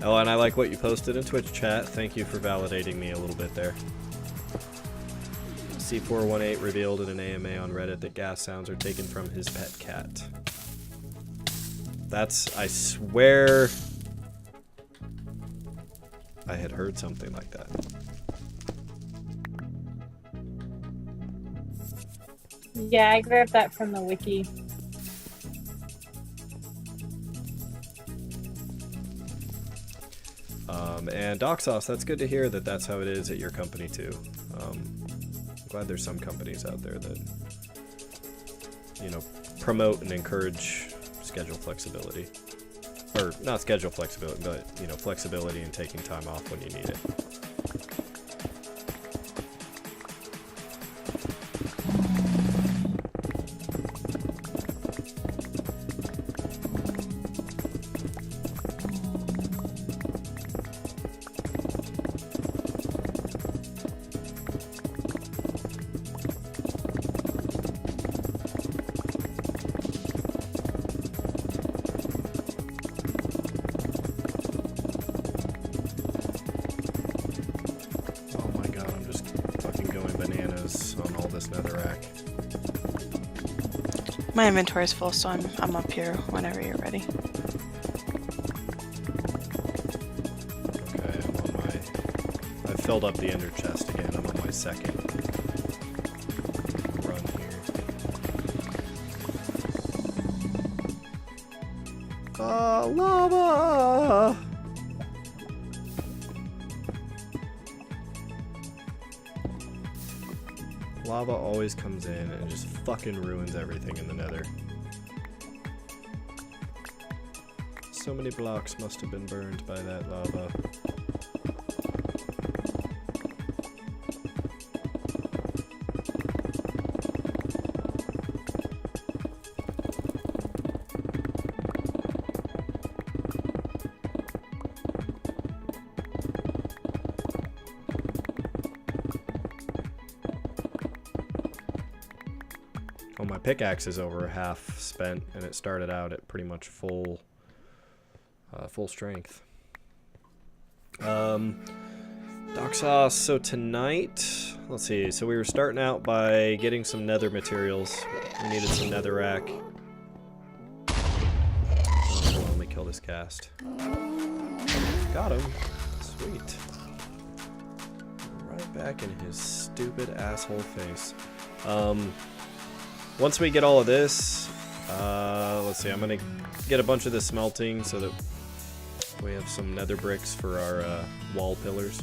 Oh, and I like what you posted in Twitch chat. Thank you for validating me a little bit there. C418 revealed in an AMA on Reddit that gas sounds are taken from his pet cat. That's, I swear, I had heard something like that. Yeah, I grabbed that from the wiki. And Doxos, that's good to hear that that's how it is at your company too. I'm glad there's some companies out there that, you know, promote and encourage schedule flexibility. Or not schedule flexibility, but, you know, flexibility and taking time off when you need it. My inventory is full, so I'm up here whenever you're ready. Okay, I'm on my... I've filled up the ender chest again. I'm on my second run here. Lava! Lava always comes in and just fucking ruins everything in the nether. So many blocks must have been burned by that lava. Oh, my pickaxe is over half spent, and it started out at pretty much full strength. Doxos, so tonight, let's see, so we were starting out by getting some nether materials. We needed some netherrack. Oh, let me kill this cast. Got him. Sweet. Right back in his stupid asshole face. Once we get all of this, let's see, I'm gonna get a bunch of this smelting so that we have some nether bricks for our wall pillars.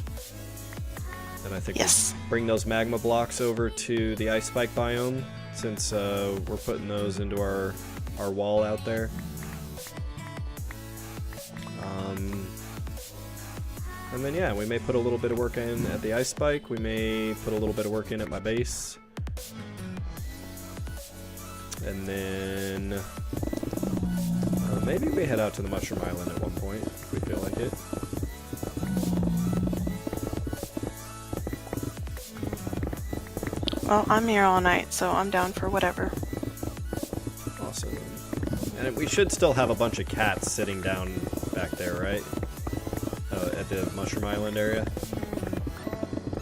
And I think yes, we'll bring those magma blocks over to the ice spike biome, since we're putting those into our wall out there. And then yeah, we may put a little bit of work in at the ice spike, we may put a little bit of work in at my base. And then maybe we head out to the Mushroom Island at one point, if we feel like it. well, I'm here all night, so I'm down for whatever. Awesome. And we should still have a bunch of cats sitting down back there, right? At the Mushroom Island area.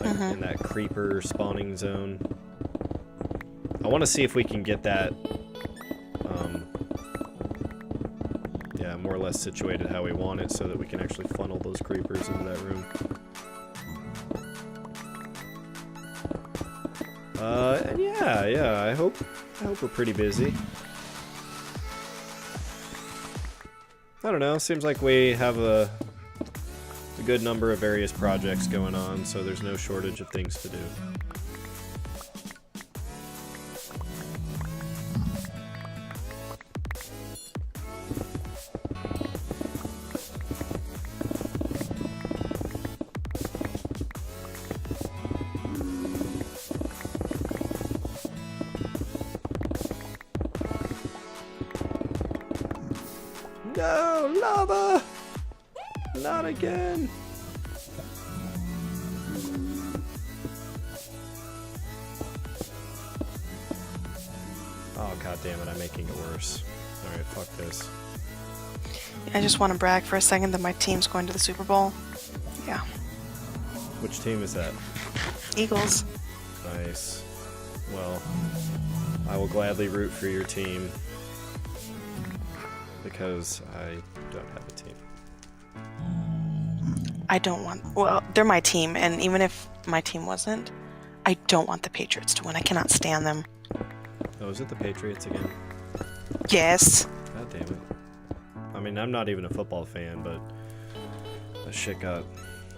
Like in that creeper spawning zone. I want to see if we can get that, yeah, more or less situated how we want it so that we can actually funnel those creepers into that room. And yeah, I hope we're pretty busy. I don't know, seems like we have a good number of various projects going on, so there's no shortage of things to do. No, lava! Not again! Oh, god damn it, I'm making it worse. Alright, fuck this. I just want to brag for a second that my team's going to the Super Bowl. Yeah. Which team is that? Eagles. Nice. Well, I will gladly root for your team. Because I don't have a team. I don't want... Well, they're my team, and even if my team wasn't, I don't want the Patriots to win. I cannot stand them. Oh, is it the Patriots again? Yes. God damn it. I mean, I'm not even a football fan, but that shit got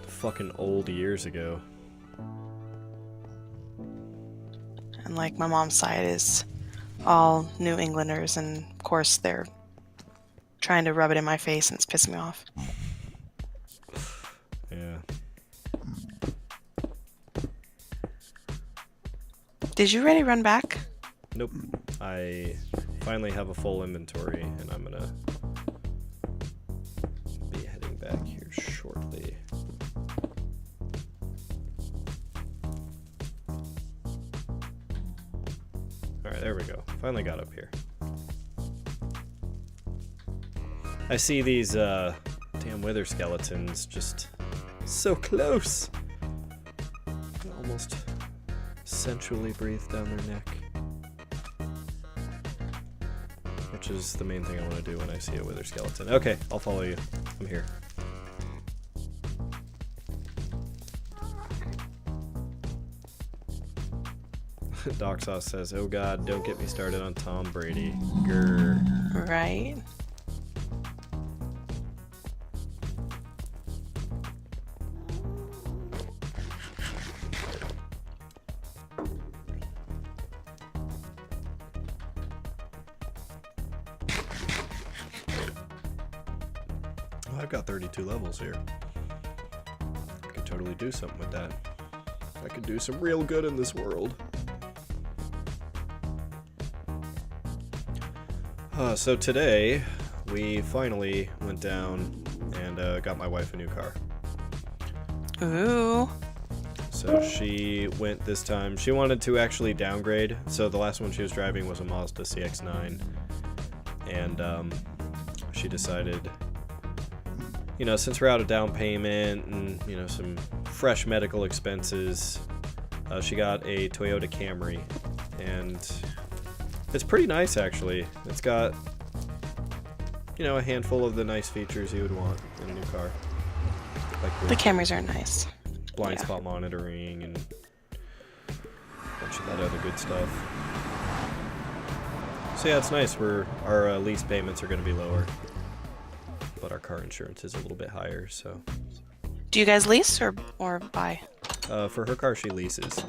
fucking old years ago. And, like, my mom's side is all New Englanders, and, of course, they're trying to rub it in my face, and it's pissing me off. Yeah. Did you already run back? Nope. I finally have a full inventory, and I'm gonna be heading back here shortly. Alright, there we go. Finally got up here. I see these, damn wither skeletons just so close. Almost sensually breathe down their neck. Which is the main thing I want to do when I see a wither skeleton. Okay, I'll follow you. I'm here. Doc Sauce says, "Oh God, don't get me started on Tom Brady." Grr. Right. Well, I've got 32 levels here. I could totally do something with that. I could do some real good in this world. So today, we finally went down and got my wife a new car. Ooh. So she went this time. She wanted to actually downgrade. So the last one she was driving was a Mazda CX-9. And she decided, you know, since we're out of down payment and, you know, some fresh medical expenses, she got a Toyota Camry. And it's pretty nice, actually. It's got, you know, a handful of the nice features you would want in a new car. Like The Camrys are nice. blind spot monitoring and a bunch of that other good stuff. So yeah, it's nice. Our lease payments are going to be lower, but our car insurance is a little bit higher. So Do you guys lease or buy? for her car, she leases.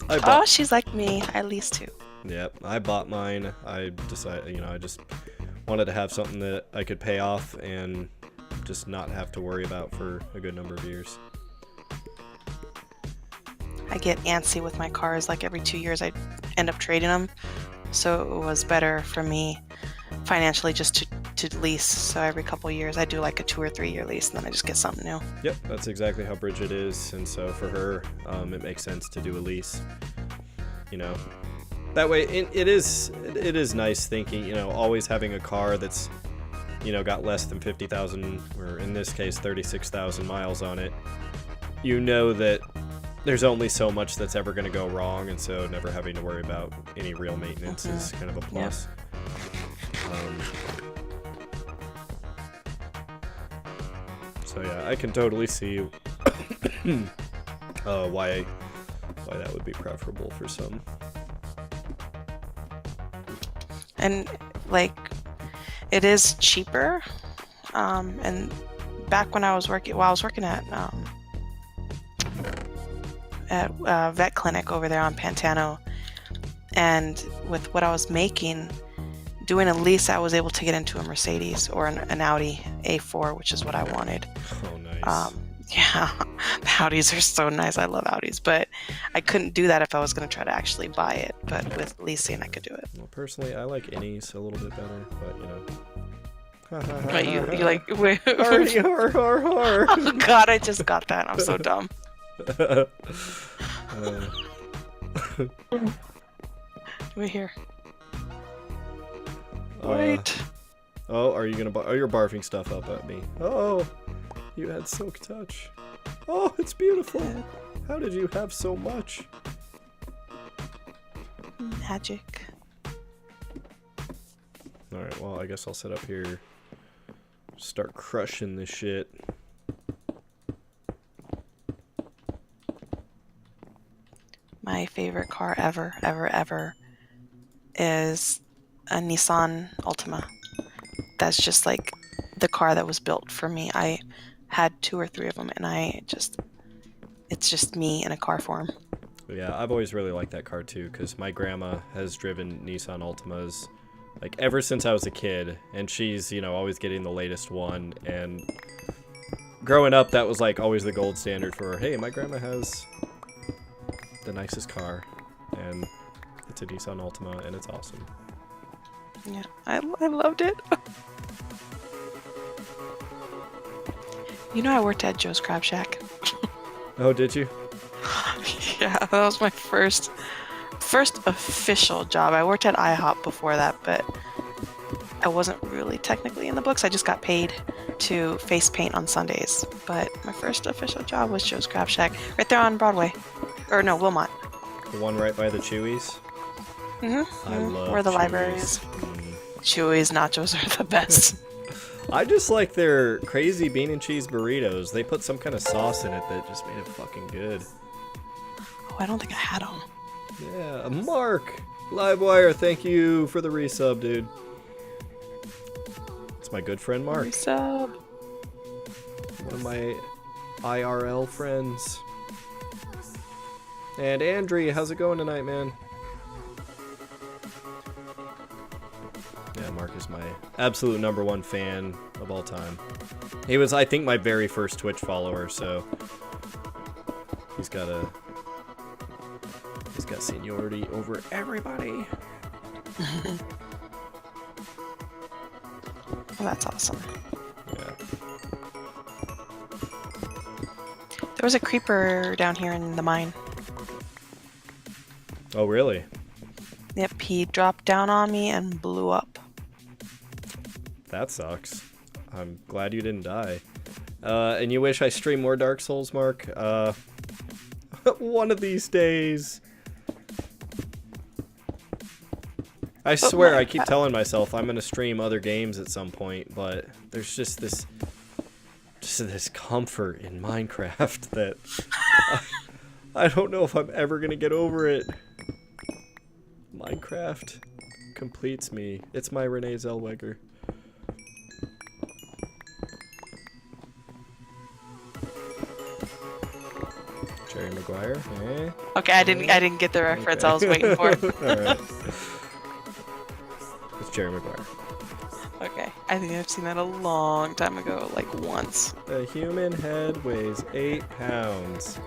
Oh, she's like me. I lease too. Yep, I bought mine. I decided, you know, I just wanted to have something that I could pay off and just not have to worry about for a good number of years. I get antsy with my cars. Like every 2 years, I end up trading them. So it was better for me financially just to lease. So every couple of years, I do like a 2 or 3 year lease, and then I just get something new. Yep, that's exactly how Bridget is, and so for her, it makes sense to do a lease. You know, that way it is nice thinking. You know, always having a car that's, you know, got less than 50,000, or in this case 36,000 miles on it. You know that there's only so much that's ever going to go wrong, and so never having to worry about any real maintenance is kind of a plus. So yeah, I can totally see why that would be preferable for some. And like, it is cheaper. And back when I was working, while I was working at vet clinic over there on Pantano, and with what I was making, doing a lease, I was able to get into a Mercedes or an Audi A4, which is what I wanted. Oh, nice. Yeah, the Audis are so nice. I love Audis, but I couldn't do that if I was going to try to actually buy it. But with leasing, I could do it. Well, personally, I like innies a little bit better, but you know. But you like wait. Har. Oh God, I just got that. I'm so dumb. Wait here. Wait. Oh, are you gonna? Oh, you're barfing stuff up at me. Oh, you had silk touch. Oh, it's beautiful. How did you have so much? Magic. All right. Well, I guess I'll sit up here. Start crushing this shit. My favorite car ever is a Nissan Altima. That's just like the car that was built for me. I had 2 or 3 of them, and it's just me in a car form. Yeah, I've always really liked that car too, because my grandma has driven Nissan Altimas like ever since I was a kid, and she's, you know, always getting the latest one, and growing up that was like always the gold standard for, hey, my grandma has the nicest car, and it's a Nissan Altima, and it's awesome. Yeah, I loved it. You know, I worked at Joe's Crab Shack. Oh, did you? Yeah, that was my first official job. I worked at IHOP before that, but I wasn't really technically in the books. I just got paid to face paint on Sundays. But my first official job was Joe's Crab Shack, right there on Broadway. Or no, Wilmot. The one right by the Chewies? I love where the Chewies. library is. Chewy's nachos are the best. I just like their crazy bean and cheese burritos. They put some kind of sauce in it that just made it fucking good. Oh, I don't think I had them. Yeah, Mark! Livewire, thank you for the resub, dude. It's my good friend Mark. Resub. One of my IRL friends. And Andrea, how's it going tonight, man? Yeah, Mark is my absolute #1 fan of all time. He was, I think, my very first Twitch follower, so he's got seniority over everybody. Oh, that's awesome. Yeah. There was a creeper down here in the mine. Oh, really? Yep, he dropped down on me and blew up. That sucks. I'm glad you didn't die. And you wish I stream more Dark Souls, Mark? One of these days. I swear, I keep telling myself I'm gonna stream other games at some point, but there's just this comfort in Minecraft that I don't know if I'm ever gonna get over it. Minecraft completes me. It's my Renee Zellweger. Jerry Maguire, eh? Okay, I didn't get the reference I was waiting for. Alright. It's Jerry Maguire. Okay, I think I've seen that a long time ago, like once. A human head weighs 8 pounds.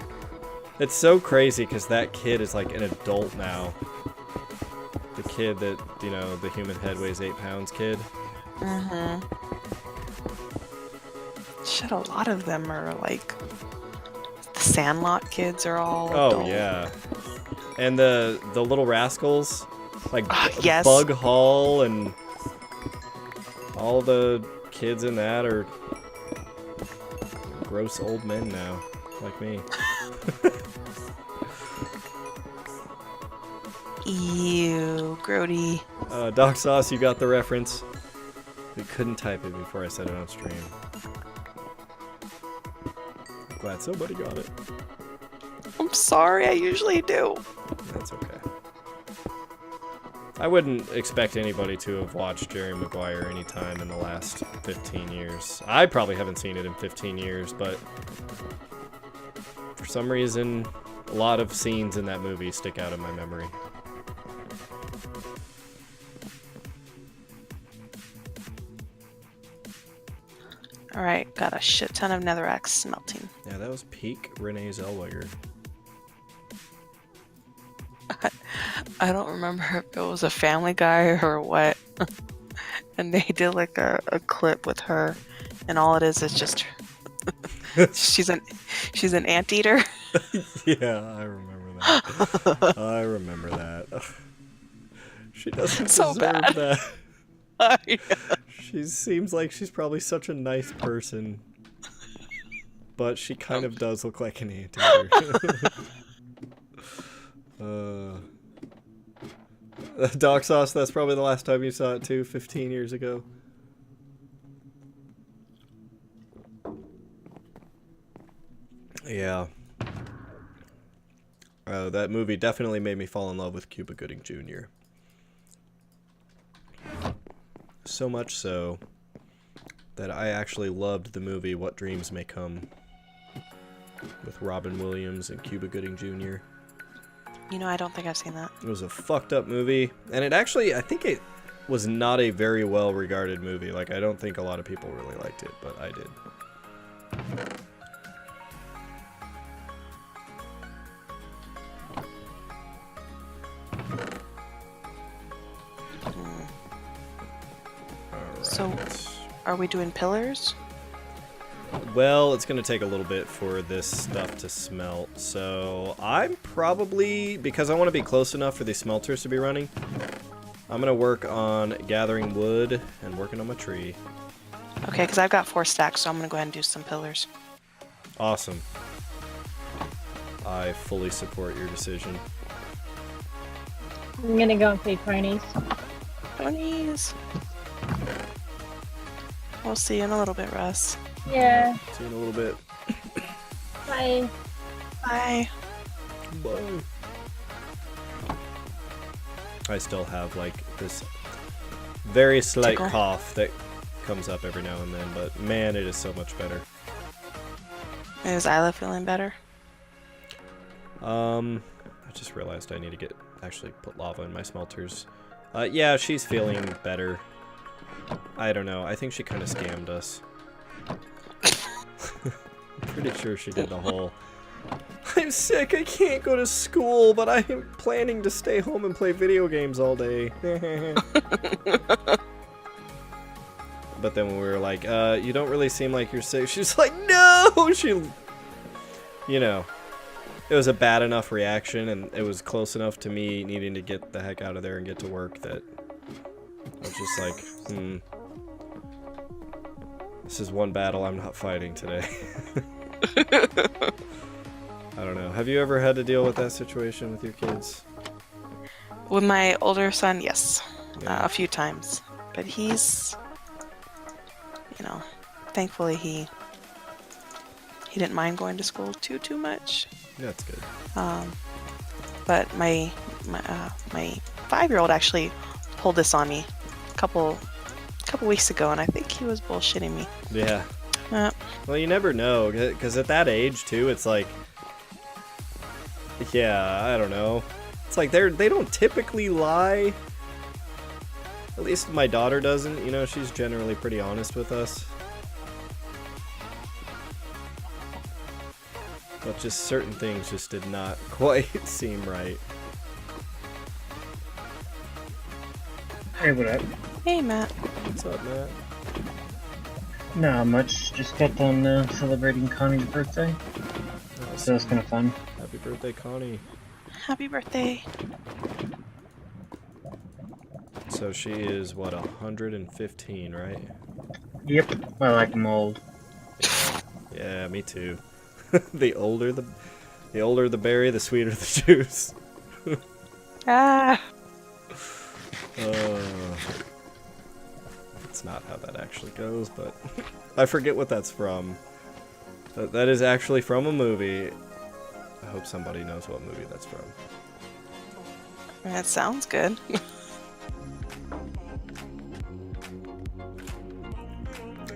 It's so crazy because that kid is like an adult now. The kid that, you know, the human head weighs 8 pounds kid. Mm-hmm. Shit, a lot of them are like... The Sandlot kids are all adult. Oh, yeah. And the little rascals, like yes. Bug Hall and all the kids in that are gross old men now, like me. Ew, grody. Doc Sauce, you got the reference. We couldn't type it before I said it on stream. Glad somebody got it. I'm sorry, I usually do. That's okay. I wouldn't expect anybody to have watched Jerry Maguire any time in the last 15 years. I probably haven't seen it in 15 years, but for some reason, a lot of scenes in that movie stick out in my memory. Alright, got a shit ton of netherrack smelting. Yeah, that was peak Renee Zellweger. I don't remember if it was a Family Guy or what. And they did like a clip with her, and all it is just she's an anteater. Yeah, I remember that. I remember that. Ugh. She doesn't So deserve bad. that. Yeah. She seems like she's probably such a nice person, but she kind of does look like an anteater. Doc Sauce, that's probably the last time you saw it too, 15 years ago. Yeah. That movie definitely made me fall in love with Cuba Gooding Jr. So much so that I actually loved the movie What Dreams May Come with Robin Williams and Cuba Gooding Jr. You know, I don't think I've seen that. It was a fucked up movie, and it actually, I think it was not a very well regarded movie. Like, I don't think a lot of people really liked it, but I did. Alright. So, are we doing pillars? Well, it's going to take a little bit for this stuff to smelt, so I'm probably, because I want to be close enough for these smelters to be running, I'm going to work on gathering wood and working on my tree. Okay, because I've got 4 stacks, so I'm going to go ahead and do some pillars. Awesome. I fully support your decision. I'm gonna go and feed ponies. Ponies! We'll see you in a little bit, Russ. Yeah. See you in a little bit. Bye. Bye. Bye. I still have, like, this very slight Tickle. cough that comes up every now and then, but man, it is so much better. Is Isla feeling better? I just realized I need to actually put lava in my smelters. Yeah, she's feeling better. I don't know. I think she kind of scammed us. I'm pretty sure she did the whole, I'm sick, I can't go to school, but I am planning to stay home and play video games all day. But then when we were like, you don't really seem like you're sick, she's like, no! She, you know, it was a bad enough reaction, and it was close enough to me needing to get the heck out of there and get to work that I was just like, this is one battle I'm not fighting today. I don't know. Have you ever had to deal with that situation with your kids? With my older son, yes. Yeah. A few times. But he's, you know, thankfully he didn't mind going to school too much. That's good. But my 5-year-old actually pulled this on me a couple weeks ago, and I think he was bullshitting me. Yeah. Well, you never know, because at that age too, it's like, yeah, I don't know. It's like they don't typically lie. At least my daughter doesn't. You know, she's generally pretty honest with us. But just certain things just did not quite seem right. Hey, what up? Hey, Matt. What's up, Matt? Not much. Just got done celebrating Connie's birthday, so it's kind of fun. Happy birthday, Connie. Happy birthday. So she is, what, 115, right? Yep, I like them old. Yeah, me too. the older the berry, the sweeter the juice. Ah. That's not how that actually goes, but I forget what that's from. That is actually from a movie. I hope somebody knows what movie that's from. That sounds good.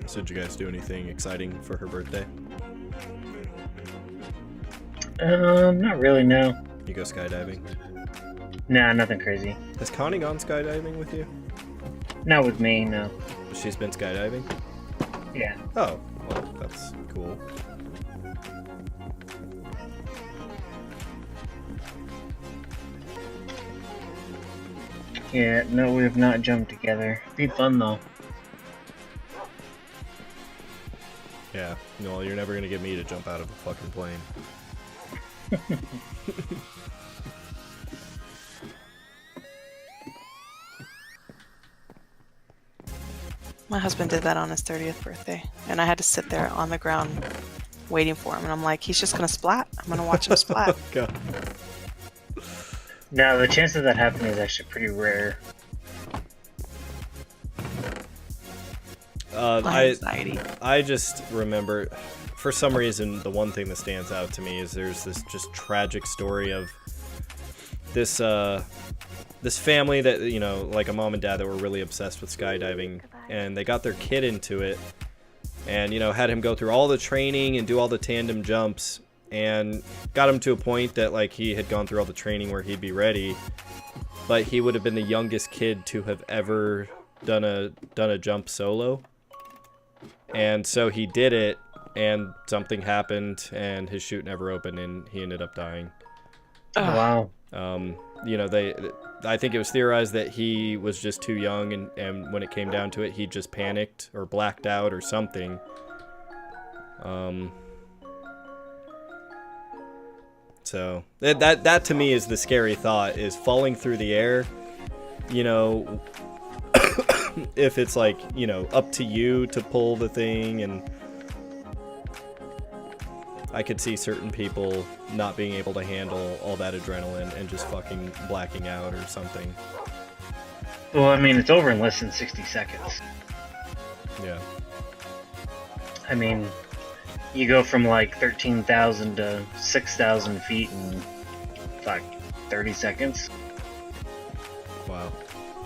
So did you guys do anything exciting for her birthday? Not really, no. You go skydiving? Nah, nothing crazy. Has Connie gone skydiving with you? Not with me, no. She's been skydiving? Yeah. Oh, well, that's cool. Yeah, no, we have not jumped together. Be fun though. Yeah, no, you're never gonna get me to jump out of a fucking plane. My husband did that on his 30th birthday, and I had to sit there on the ground waiting for him. And I'm like, he's just gonna splat. I'm gonna watch him splat. God. No, the chance of that happening is actually pretty rare. My anxiety. I just remember, for some reason, the one thing that stands out to me is there's this just tragic story of this this family that, you know, like a mom and dad that were really obsessed with skydiving, and they got their kid into it, and, you know, had him go through all the training and do all the tandem jumps, and got him to a point that, like, he had gone through all the training where he'd be ready, but he would have been the youngest kid to have ever done a jump solo. And so he did it, and something happened, and his chute never opened, and he ended up dying. Oh, Ugh. wow. You know, I think it was theorized that he was just too young, and when it came down to it, he just panicked or blacked out or something. So that to me is the scary thought, is falling through the air. You know, if it's like, you know, up to you to pull the thing, and I could see certain people not being able to handle all that adrenaline and just fucking blacking out or something. Well, I mean, it's over in less than 60 seconds. Yeah. I mean, you go from like 13,000 to 6,000 feet in like 30 seconds, Wow.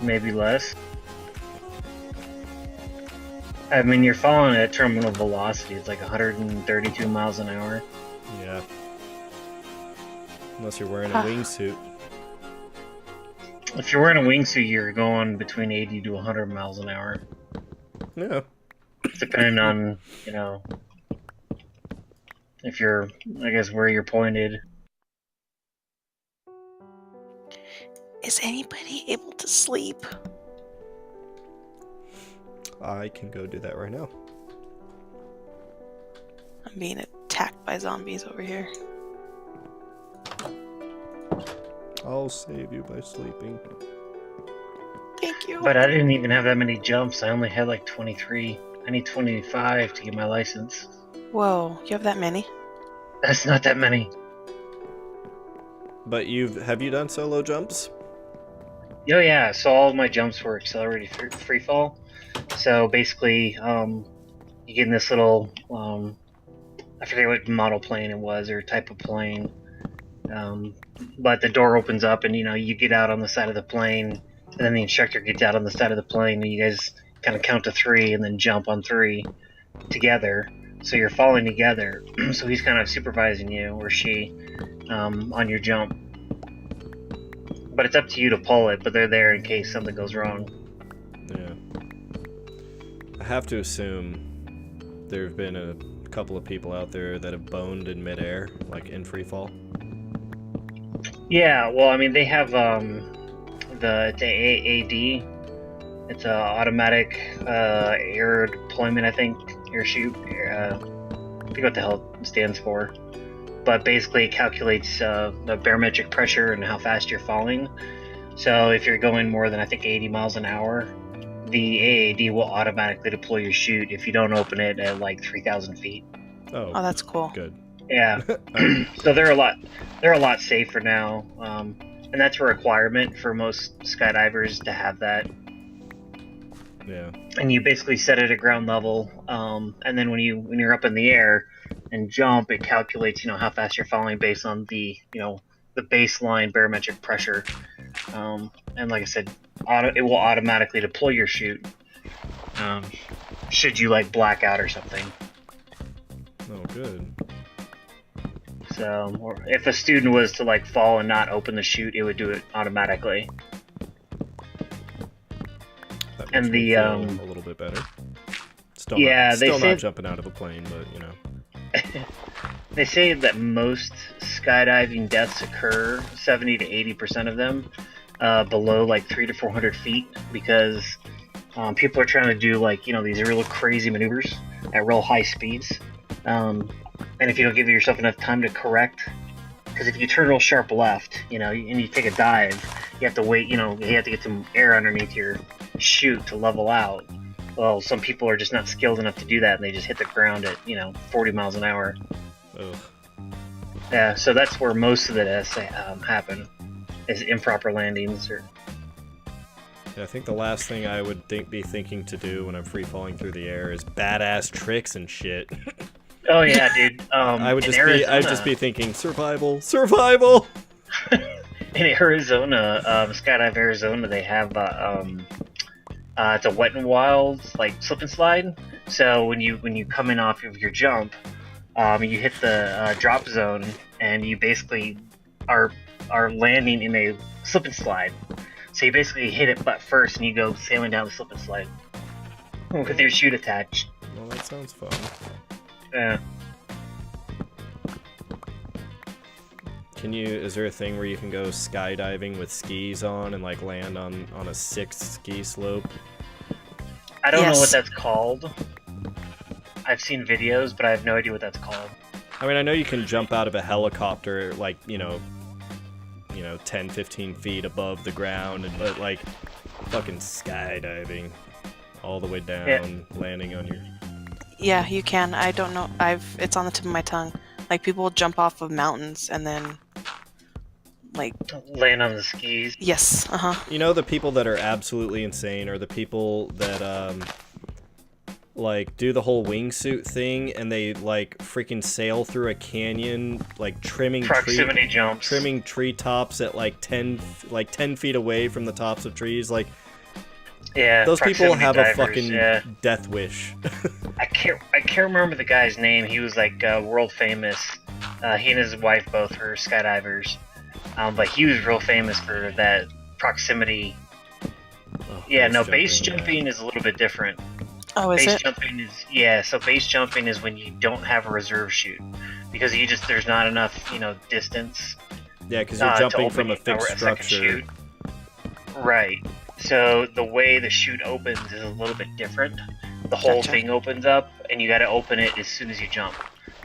maybe less. I mean, you're falling at terminal velocity. It's like 132 miles an hour. Yeah. Unless you're wearing a wingsuit. If you're wearing a wingsuit, you're going between 80 to 100 miles an hour, Yeah. depending on, you know, if you're, I guess, where you're pointed. Is anybody able to sleep? I can go do that right now. I'm being attacked by zombies over here. I'll save you by sleeping. Thank you. But I didn't even have that many jumps. I only had like 23. I need 25 to get my license. Whoa, you have that many? That's not that many. But have you done solo jumps? Oh yeah, so all of my jumps were accelerated free fall. So basically, you get in this little, I forget what model plane it was or type of plane, but the door opens up and, you know, you get out on the side of the plane, and then the instructor gets out on the side of the plane, and you guys kind of count to 3 and then jump on 3 together. So you're falling together. So he's kind of supervising you, or she, on your jump. But it's up to you to pull it, but they're there in case something goes wrong. Yeah. I have to assume there have been a couple of people out there that have boned in midair, like in free fall. Yeah, well, I mean, they have it's a AAD. It's a automatic air deployment, I think, air shoot. I forget what the hell it stands for. But basically it calculates the barometric pressure and how fast you're falling. So if you're going more than, I think, 80 miles an hour, the AAD will automatically deploy your chute if you don't open it at like 3,000 feet. Oh, that's cool. Good. Yeah. So they're a lot safer now. and that's a requirement for most skydivers to have that. Yeah. And you basically set it at ground level, and then when you're up in the air and jump, it calculates how fast you're falling based on the the baseline barometric pressure. And like I said, it will automatically deploy your chute should you like black out or something. Oh, good. So, or if a student was to like fall and not open the chute, it would do it automatically. That And makes me the, feel a little bit better. Still yeah, not, they still say- not jumping out of a plane, but you know. They say that most skydiving deaths occur, 70 to 80% of them, below like 300 to 400 feet, because people are trying to do like these real crazy maneuvers at real high speeds, and if you don't give yourself enough time to correct, because if you turn real sharp left, and you take a dive, you have to wait. You have to get some air underneath your chute to level out. Well, some people are just not skilled enough to do that, and they just hit the ground at 40 miles an hour. Ugh. Yeah, so that's where most of the deaths happen, is improper landings. Or Yeah, I think the last thing I would be thinking to do when I'm free falling through the air is badass tricks and shit. oh yeah, dude. I'd in just be thinking survival, survival. In Arizona, Skydive Arizona, they have it's a wet and wild like slip and slide. So when you come in off of your jump, you hit the drop zone, and you basically are landing in a slip and slide. So you basically hit it butt first, and you go sailing down the slip and slide with your chute attached. Well, that sounds fun. Yeah. Is there a thing where you can go skydiving with skis on and like land on a 6th ski slope? I don't know Yes. what that's called. I've seen videos, but I have no idea what that's called. I mean, I know you can jump out of a helicopter like, 10, 15 feet above the ground, but like fucking skydiving all the way down, Yeah. landing on your... Yeah, you can. I don't know. It's on the tip of my tongue. Like people jump off of mountains and then like Land on the skis. yes, The people that are absolutely insane are the people that like do the whole wingsuit thing and they like freaking sail through a canyon like trimming Jumps. treetops at like 10 feet away from the tops of trees. Like Yeah. those people proximity have divers, a fucking yeah. death wish. I can't remember the guy's name. He was like world famous. He and his wife both were skydivers, but he was real famous for that proximity. Oh, Yeah, no, base base jumping, jumping is a little bit different. Oh, is Base it? jumping so base jumping is when you don't have a reserve chute because there's not enough distance. Yeah, because you're to jumping open from a a second fixed structure. chute. Right. So the way the chute opens is a little bit different. The whole Gotcha. thing opens up, and you got to open it as soon as you jump.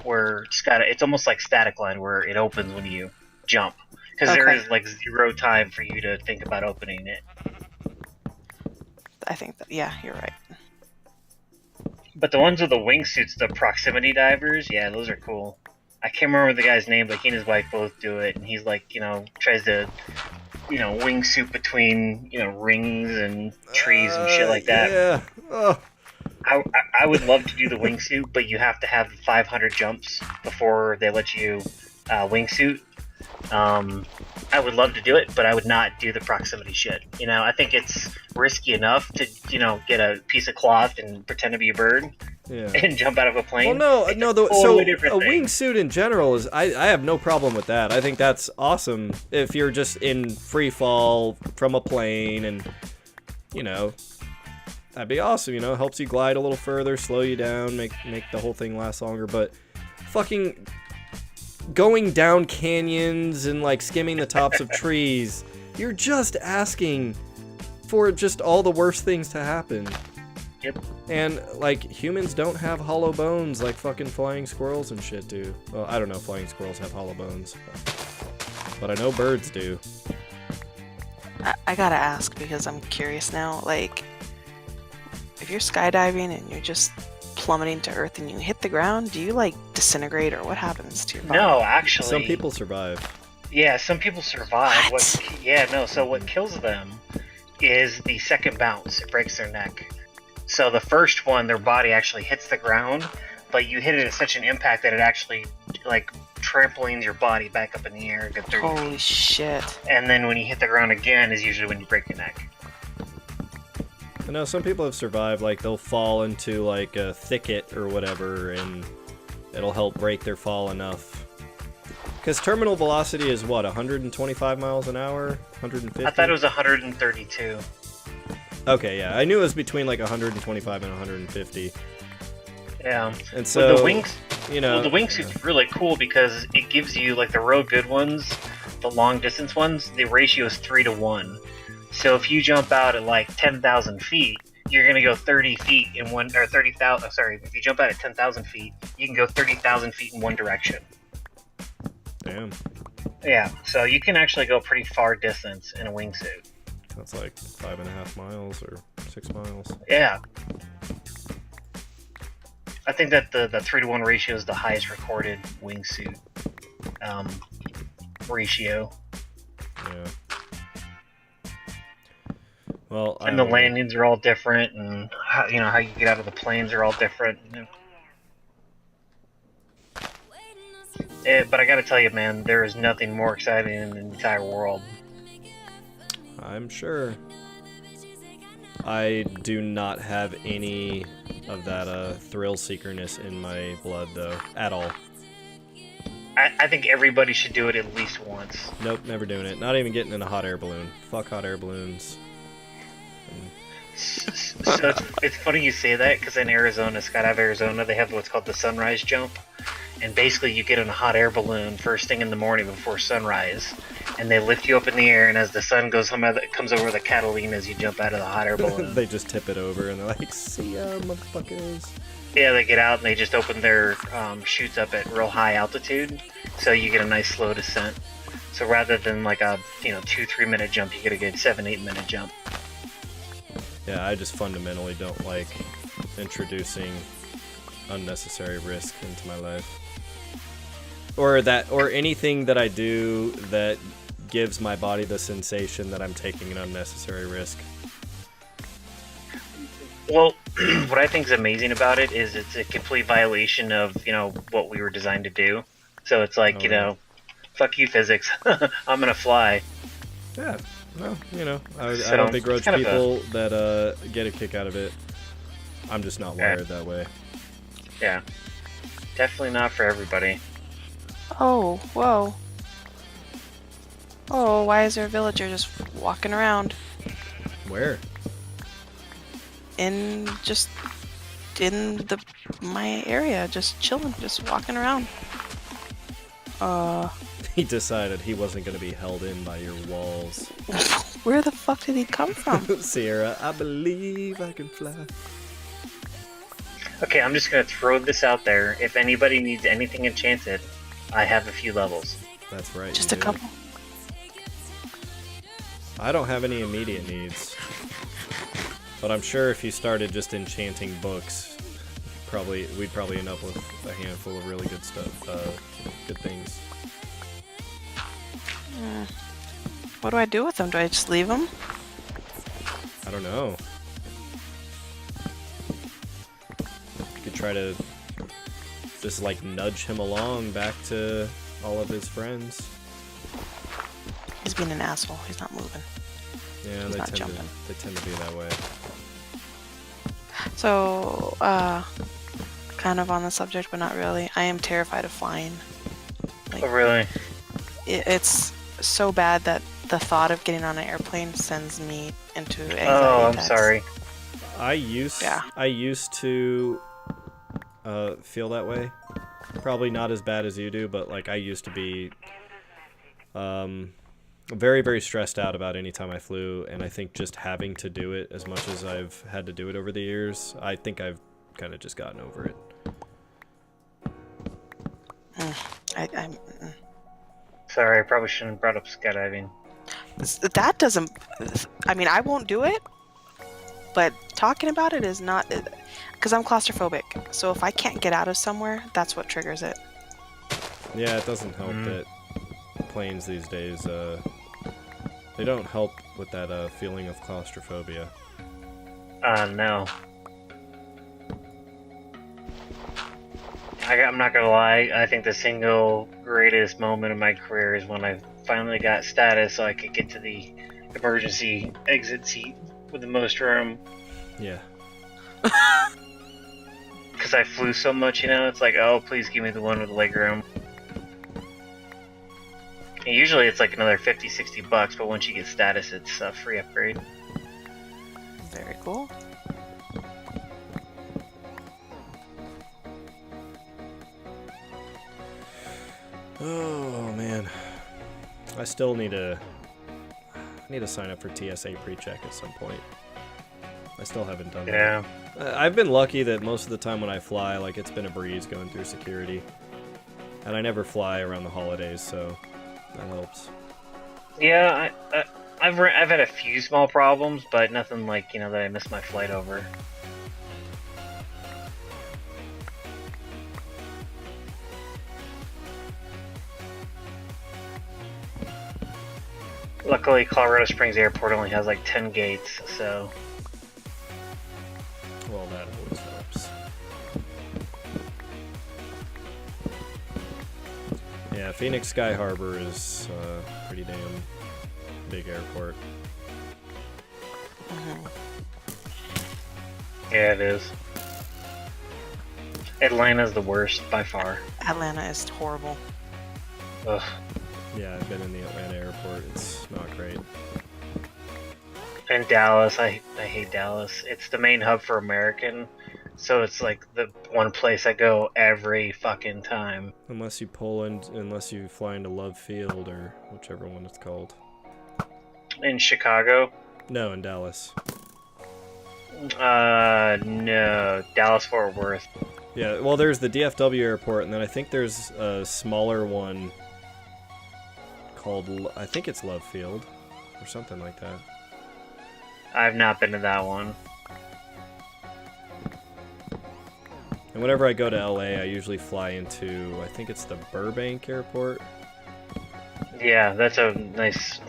Where it's almost like static line, where it opens when you jump, because there Okay. is like zero time for you to think about opening it. I think that yeah, you're right. But the ones with the wingsuits, the proximity divers, yeah, those are cool. I can't remember the guy's name, but he and his wife both do it, and he's like, tries to, wingsuit between, rings and trees and shit like that. Yeah. Oh. I would love to do the wingsuit, but you have to have 500 jumps before they let you wingsuit. I would love to do it, but I would not do the proximity shit. I think it's risky enough to, get a piece of cloth and pretend to be a bird Yeah. and jump out of a plane. Well, It's no. a totally So different a thing. wingsuit in general is I have no problem with that. I think that's awesome if you're just in free fall from a plane and that'd be awesome. Helps you glide a little further, slow you down, make the whole thing last longer. But fucking going down canyons and like skimming the tops of trees, you're just asking for just all the worst things to happen. Yep. And, like, humans don't have hollow bones like fucking flying squirrels and shit do. Well, I don't know if flying squirrels have hollow bones. But I know birds do. I gotta ask because I'm curious now. Like, if you're skydiving and you're just plummeting to earth and you hit the ground, do you like disintegrate or what happens to your body? No, actually. Some people survive. Yeah, some people survive. What? Yeah, no. So what kills them is the second bounce. It breaks their neck. So the first one, their body actually hits the ground, but you hit it at such an impact that it actually like trampling your body back up in the air a good 30 Holy feet. shit. And then when you hit the ground again is usually when you break your neck. I know some people have survived, like they'll fall into like a thicket or whatever, and it'll help break their fall enough. Because terminal velocity is what, 125 miles an hour? 150? I thought it was 132. Okay, yeah. I knew it was between like 125 and 150. Yeah. And so, the wings, you know... well, the wingsuit's really cool because it gives you, like, the real good ones, the long distance ones, the ratio is 3 to 1. So if you jump out at, like, 10,000 feet, you're going to go 30 feet in one, or 30,000, sorry, if you jump out at 10,000 feet, you can go 30,000 feet in one direction. Damn. Yeah, so you can actually go pretty far distance in a wingsuit. That's like 5.5 miles or 6 miles. Yeah. I think that the 3 to 1 ratio is the highest recorded wingsuit ratio. Yeah. Well, And the landings are all different, and how, how you get out of the planes are all different. But I gotta tell you, man, there is nothing more exciting in the entire world. I'm sure. I do not have any of that thrill seekerness in my blood, though, at all. I think everybody should do it at least once. Nope, never doing it. Not even getting in a hot air balloon. Fuck hot air balloons. So it's funny you say that, because in Arizona, Skydive Arizona, they have what's called the sunrise jump. And basically you get in a hot air balloon first thing in the morning before sunrise, and they lift you up in the air, and as the sun comes over the Catalinas, you jump out of the hot air balloon. They just tip it over and they're like, see ya, motherfuckers. Yeah, they get out and they just open their chutes up at real high altitude, so you get a nice slow descent. So rather than like a 2-3 minute jump, you get a good 7-8 minute jump. Yeah, I just fundamentally don't like introducing unnecessary risk into my life. Or anything that I do that gives my body the sensation that I'm taking an unnecessary risk. Well, what I think is amazing about it is it's a complete violation of, what we were designed to do. So it's like, fuck you, physics. I'm gonna fly. Yeah, well, I don't begrudge people that get a kick out of it. I'm just not wired that way. Yeah. Definitely not for everybody. Oh, whoa. Oh, why is there a villager just walking around? Where? In my area, just chilling, just walking around. He decided he wasn't going to be held in by your walls. Where the fuck did he come from? Sierra, I believe I can fly. Okay, I'm just gonna throw this out there. If anybody needs anything enchanted, I have a few levels. That's right. Just a couple. I don't have any immediate needs. But I'm sure if you started just enchanting books, we'd probably end up with a handful of really good stuff, good things. What do I do with them? Do I just leave them? I don't know. You could try to just like nudge him along back to all of his friends. He's being an asshole. He's not moving. Yeah, He's not jumping. They tend to be that way. So, kind of on the subject, but not really. I am terrified of flying. Oh, really? It's so bad that the thought of getting on an airplane sends me into anxiety Oh, I'm attacks. sorry. I used to feel that way. Probably not as bad as you do, but like I used to be very, very stressed out about any time I flew, and I think just having to do it as much as I've had to do it over the years, I think I've kind of just gotten over it. Sorry, I probably shouldn't have brought up skydiving. That doesn't... I mean, I won't do it, but talking about it is not... Because I'm claustrophobic, so if I can't get out of somewhere, that's what triggers it. Yeah, it doesn't help that planes these days, they don't help with that feeling of claustrophobia. No. I'm not gonna lie, I think the single greatest moment of my career is when I finally got status so I could get to the emergency exit seat with the most room. Yeah. Because I flew so much, you know, it's like, oh, please give me the one with the leg room. And usually it's like another 50, 60 bucks, but once you get status, it's a free upgrade. Very cool. Oh man, I still need to sign up for TSA pre-check at some point. I still haven't done Yeah. that. I've been lucky that most of the time when I fly, like it's been a breeze going through security, and I never fly around the holidays, so that helps. Yeah, I've had a few small problems, but nothing like, you know, that I missed my flight over. Luckily, Colorado Springs Airport only has like 10 gates, so... Well, that always helps. Yeah, Phoenix Sky Harbor is a pretty damn big airport. Yeah, it is. Atlanta's the worst, by far. Atlanta is horrible. Ugh. Yeah, I've been in the Atlanta airport. It's not great. And Dallas, I hate Dallas. It's the main hub for American, so it's like the one place I go every fucking time. Unless you fly into Love Field or whichever one it's called. In Chicago? No, in Dallas. No. Dallas Fort Worth. Yeah, well, there's the DFW airport, and then I think there's a smaller one called, I think it's Love Field, or something like that. I've not been to that one. And whenever I go to LA, I usually fly into, I think it's the Burbank airport. Yeah, that's a nice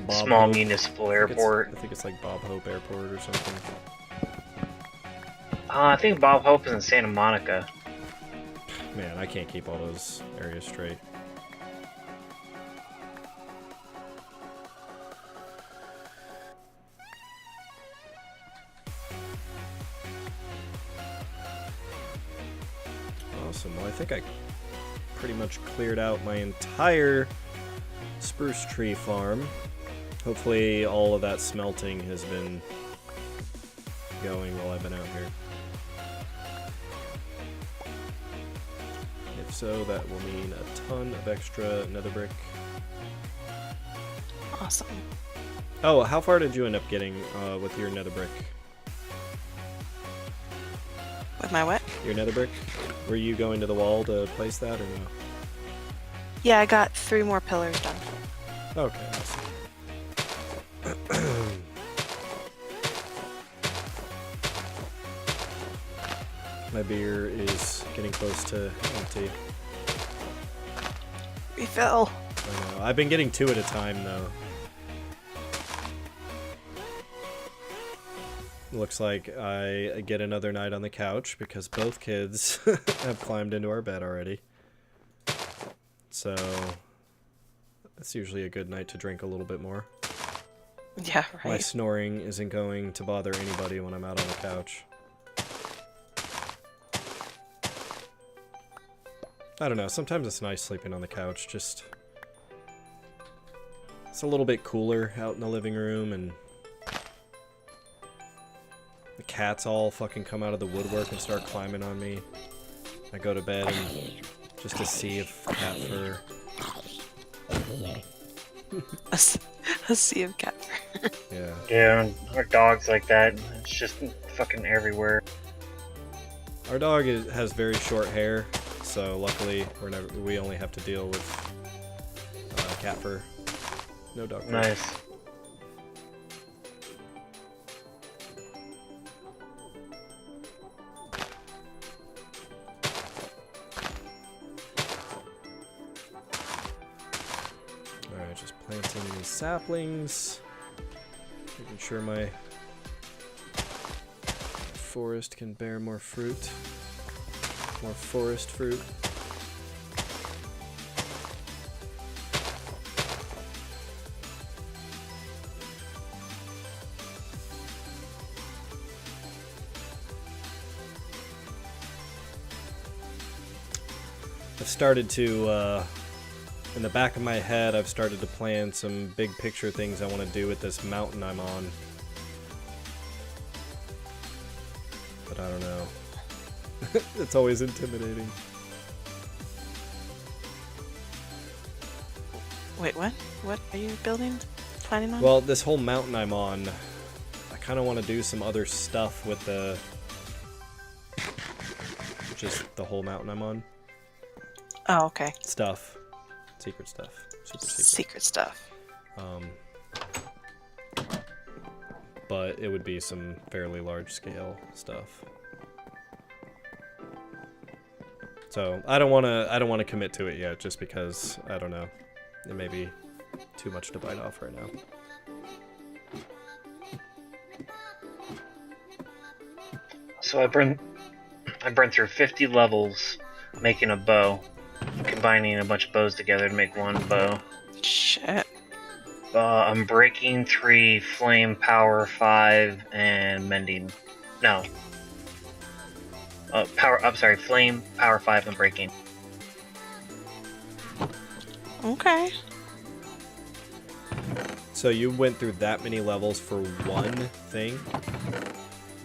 Bob small Hope. municipal airport. I think it's like Bob Hope Airport or something. I think Bob Hope is in Santa Monica. Man, I can't keep all those areas straight. Awesome. Well, I think I pretty much cleared out my entire spruce tree farm. Hopefully all of that smelting has been going while I've been out here. If so, that will mean a ton of extra nether brick. Awesome. Oh, how far did you end up getting with your nether brick? With my what? Your nether brick? Were you going to the wall to place that or no? Yeah, I got 3 more pillars done. Okay, awesome. My beer is getting close to empty. Refill. I know. I've been getting 2 at a time though. Looks like I get another night on the couch because both kids have climbed into our bed already. So that's usually a good night to drink a little bit more. Yeah, My right. snoring isn't going to bother anybody when I'm out on the couch. I don't know, sometimes it's nice sleeping on the couch, just... It's a little bit cooler out in the living room, and... The cats all fucking come out of the woodwork and start climbing on me. I go to bed and just to see if cat fur... A sea of cat fur. Yeah. Yeah, our dog's like that. It's just fucking everywhere. Our dog has very short hair, so luckily we only have to deal with cat fur. No dog fur. Nice. saplings. Making sure my forest can bear more fruit. More forest fruit. I've started to, in the back of my head, I've started to plan some big picture things I want to do with this mountain I'm on. But I don't know. It's always intimidating. Wait, what? What are you building? Planning on? Well, this whole mountain I'm on, I kind of want to do some other stuff with the... Just the whole mountain I'm on. Oh, okay. Stuff. Secret stuff. Super secret. Secret stuff. But it would be some fairly large scale stuff. So I don't want to commit to it yet, just because I don't know. It may be too much to bite off right now. So I burned through 50 levels making a bow, combining a bunch of bows together to make one bow. Shit. I'm breaking 3, flame, power 5, and mending. No. I'm sorry, flame, power 5, and breaking. Okay. So you went through that many levels for one thing?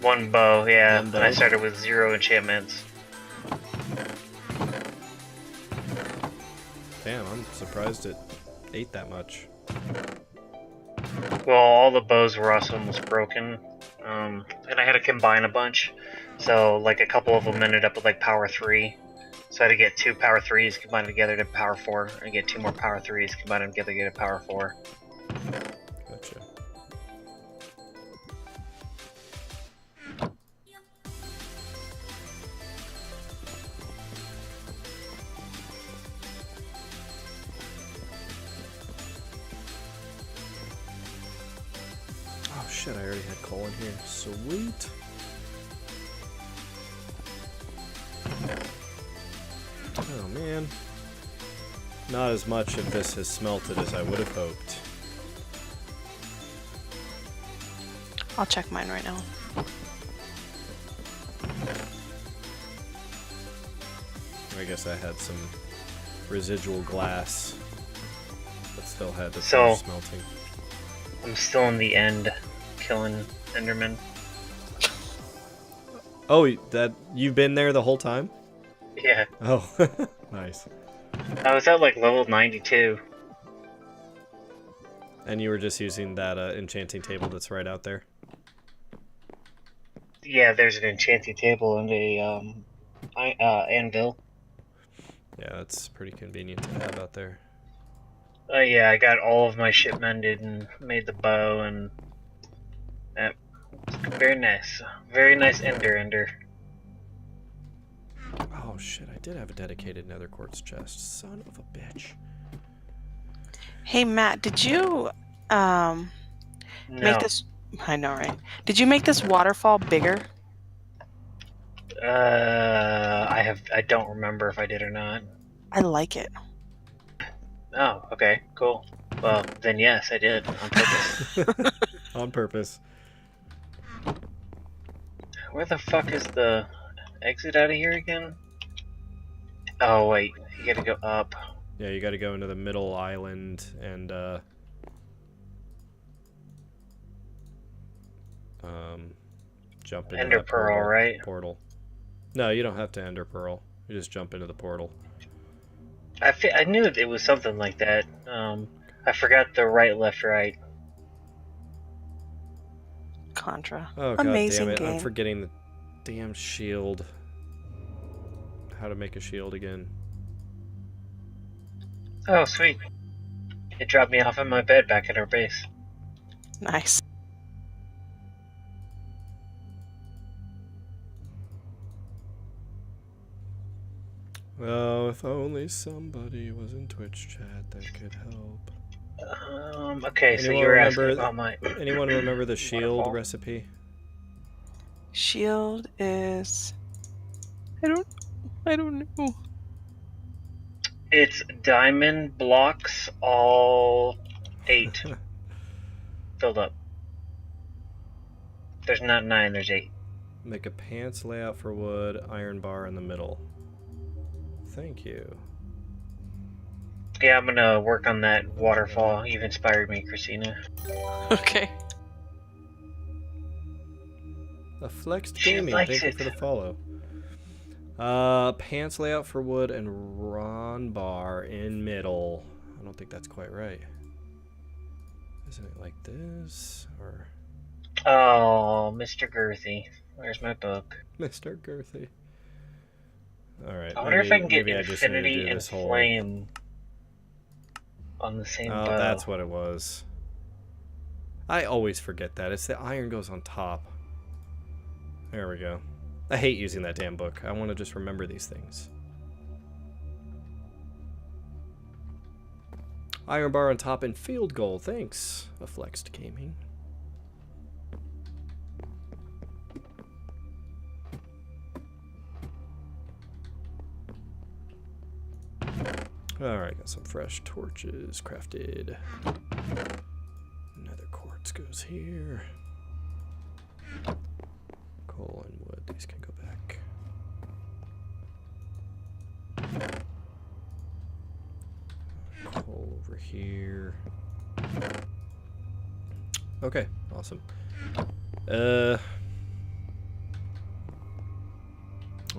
One bow, yeah. One bow? And I started with 0 enchantments. Damn, I'm surprised it ate that much. Well, all the bows were also almost broken. And I had to combine a bunch. So, like, a couple of them ended up with, like, power 3. So I had to get 2 power 3s combined together to power 4. And get 2 more power 3s combined together to get a power 4. Gotcha. Oh shit, I already had coal in here. Sweet. Oh man. Not as much of this has smelted as I would have hoped. I'll check mine right now. I guess I had some residual glass that still had the So- finish smelting. I'm still in the end, killing Enderman. Oh, that you've been there the whole time? Yeah. Oh, nice. I was at, like, level 92. And you were just using that enchanting table that's right out there? Yeah, there's an enchanting table and a, anvil. Yeah, that's pretty convenient to have out there. Yeah, I got all of my shit mended and made the bow and... very nice. Very nice ender. Oh shit, I did have a dedicated nether quartz chest. Son of a bitch. Hey Matt, did you No. make this? I know, right? Did you make this waterfall bigger? I don't remember if I did or not. I like it. Oh, okay, cool. Well, then yes, I did, on purpose. On purpose. Where the fuck is the exit out of here again? Oh, wait, you gotta go up. Yeah, you gotta go into the middle island and, jump into Ender that pearl, portal. right? Portal. No, you don't have to ender pearl. You just jump into the portal. I knew it was something like that. I forgot the right, left, right. Contra. Oh Amazing god damn it, game. I'm forgetting the damn shield. How to make a shield again. Oh, sweet. It dropped me off in my bed back at our base. Nice. Oh, if only somebody was in Twitch chat that could help. Okay, so Anyone you were asking remember? about my Anyone remember the shield waterfall? recipe? Shield is. I don't know. It's diamond blocks, all 8 filled up. There's not 9, there's 8. Make a pants layout for wood, iron bar in the middle. Thank you. Yeah, I'm gonna work on that waterfall. You've inspired me, Christina. Okay. A Flexed She Gaming, likes thank you it. for the follow. Pants layout for wood and Ron bar in middle. I don't think that's quite right. Isn't it like this? Or Oh, Mr. Girthy. Where's my book? Mr. Girthy? Alright, I wonder if I can get maybe I just need to infinity do and this whole... flame on the same Oh, bow. that's what it was. I always forget that. It's the iron goes on top. There we go. I hate using that damn book. I want to just remember these things. Iron bar on top and field goal. Thanks, A Flexed Gaming. Alright, got some fresh torches crafted. Nether quartz goes here. Coal and wood, these can go back. Coal over here. Okay, awesome. Oh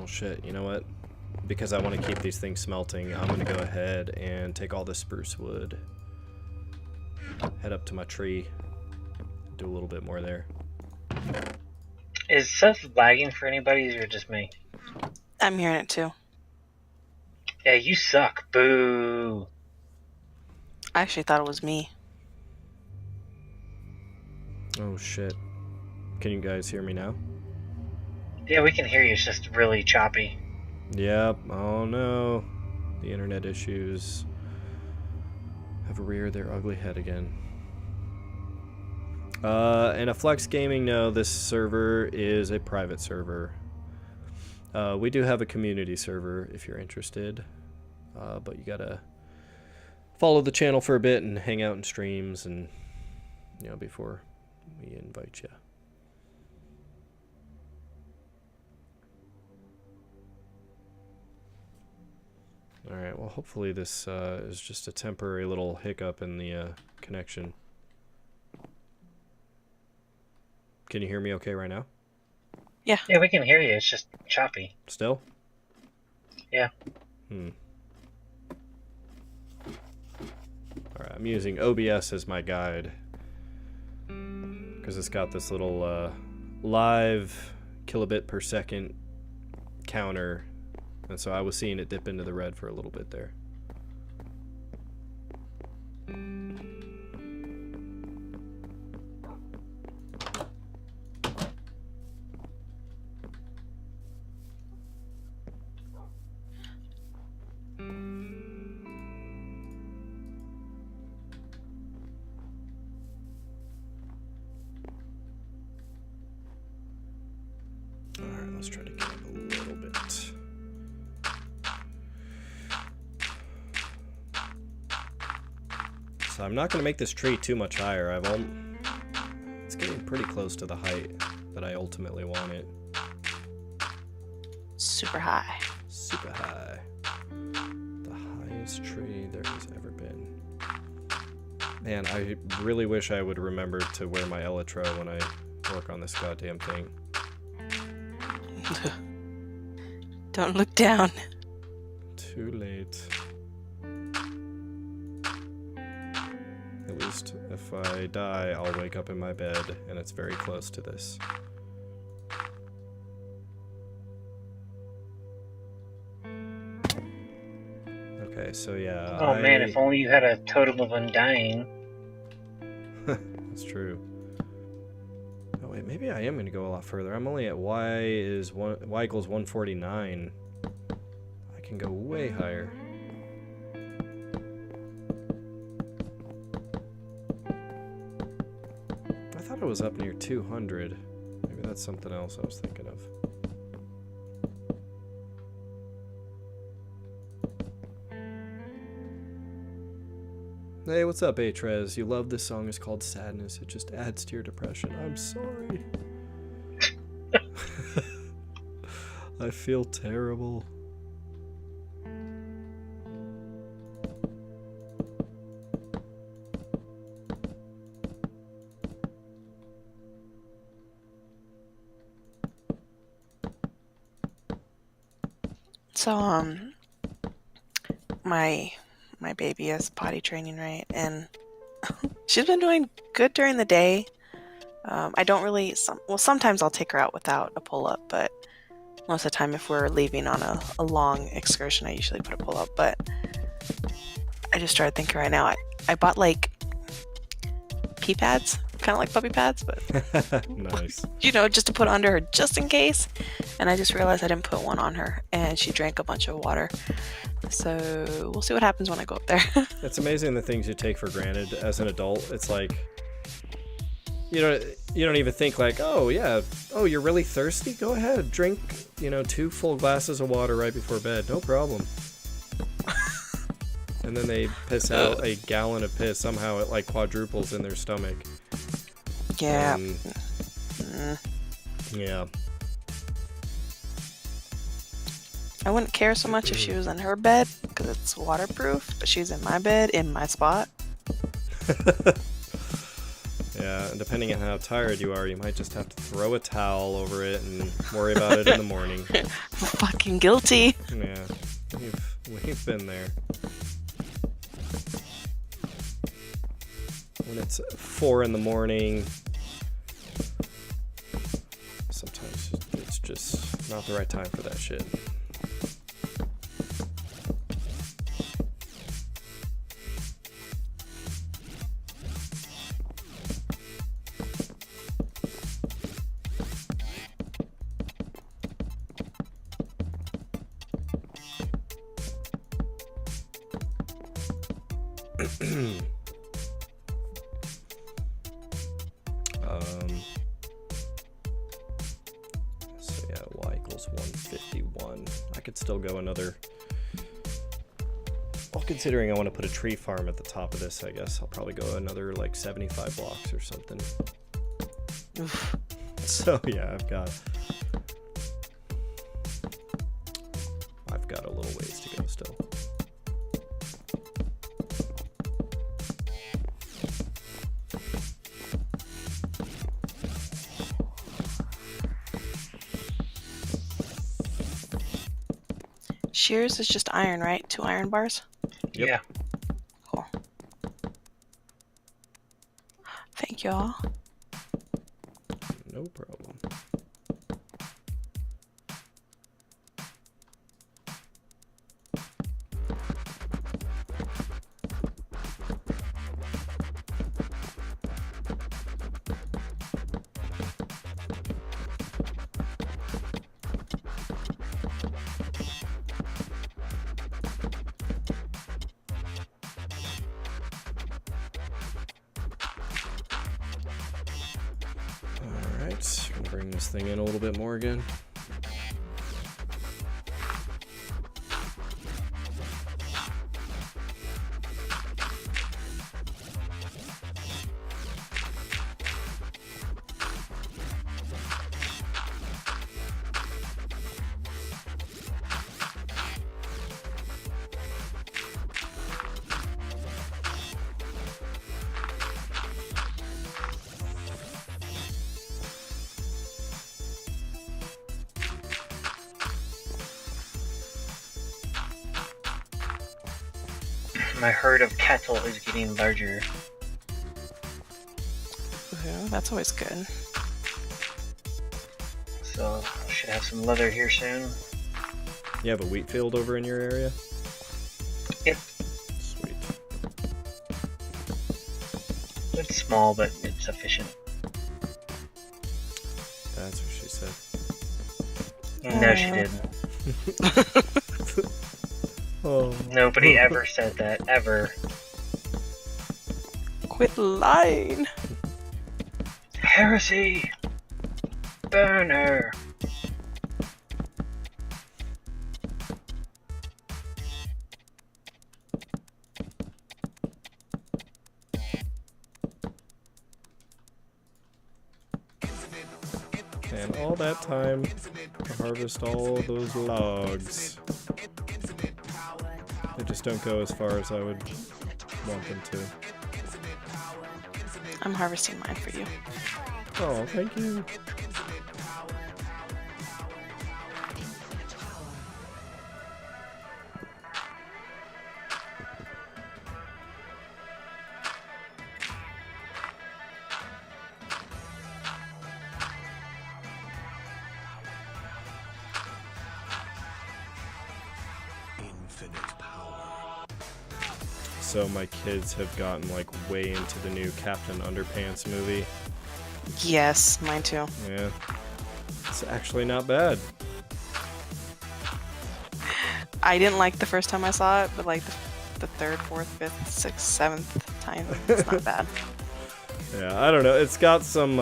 shit, you know what? Because I want to keep these things smelting, I'm going to go ahead and take all this spruce wood. Head up to my tree. Do a little bit more there. Is stuff lagging for anybody, or just me? I'm hearing it too. Yeah, you suck. Boo. I actually thought it was me. Oh shit. Can you guys hear me now? Yeah, we can hear you. It's just really choppy. Yep. Oh no. The internet issues have reared their ugly head again. And A Flex Gaming, no, this server is a private server. We do have a community server if you're interested. But you gotta follow the channel for a bit and hang out in streams and, you know, before we invite you. Alright, well hopefully this is just a temporary little hiccup in the connection. Can you hear me okay right now? Yeah. Yeah, we can hear you. It's just choppy. Still? Yeah. Alright, I'm using OBS as my guide. Because it's got this little live kilobit per second counter. And so I was seeing it dip into the red for a little bit there. Alright, let's try to get up a little bit. So I'm not going to make this tree too much higher. It's getting pretty close to the height that I ultimately want it. Super high. Super high. The highest tree there has ever been. Man, I really wish I would remember to wear my elytra when I work on this goddamn thing. Don't look down. Too late. At least if I die, I'll wake up in my bed, and it's very close to this. Okay, so yeah. Oh man, if only you had a totem of undying. That's true. Oh wait, maybe I am going to go a lot further. I'm only at y equals 149. I can go way higher. thought it was up near 200. Maybe that's something else I was thinking of. Hey, what's up, Atrez? You love this song. It's called Sadness. It just adds to your depression. I'm sorry. I feel terrible. So, my baby is potty training, right? And she's been doing good during the day. I don't really, sometimes I'll take her out without a pull-up, but most of the time if we're leaving on a long excursion, I usually put a pull-up. But I just started thinking right now, I bought like pee pads, kind of like puppy pads, but Nice. you know, just to put under her just in case. And I just realized I didn't put one on her, and she drank a bunch of water. So we'll see what happens when I go up there. It's amazing the things you take for granted as an adult. It's like you don't even think like, oh yeah, oh you're really thirsty? Go ahead, drink 2 full glasses of water right before bed, no problem. And then they piss out a gallon of piss. Somehow it like quadruples in their stomach. Yeah. Yeah. I wouldn't care so much if she was in her bed because it's waterproof, but she's in my bed, in my spot. Yeah, and depending on how tired you are, you might just have to throw a towel over it and worry about it in the morning. Fucking guilty. Yeah, we've been there. When it's 4 in the morning, sometimes it's just not the right time for that shit. So yeah, y equals 151. I could still go another. Well, considering I want to put a tree farm at the top of this, I guess I'll probably go another like 75 blocks or something. Oof. So yeah, I've got a little ways to go still. Shears is just iron, right? 2 iron bars? Yep. Yeah. Cool. Thank you all. No problem. Alright, gonna bring this thing in a little bit more again. My herd of cattle is getting larger. Ooh, that's always good. So, should have some leather here soon. You have a wheat field over in your area? Yep. Sweet. It's small, but it's efficient. That's what she said. No, she didn't. Oh. Nobody ever said that, ever. Quit lying. Heresy! Burn her! And all that time to harvest all those logs. They just don't go as far as I would want them to. I'm harvesting mine for you. Oh, thank you. So my kids have gotten like way into the new Captain Underpants movie. Yes, mine too. Yeah. It's actually not bad. I didn't like the first time I saw it, but like the third, fourth, fifth, sixth, seventh time, it's not bad. Yeah, I don't know. It's got some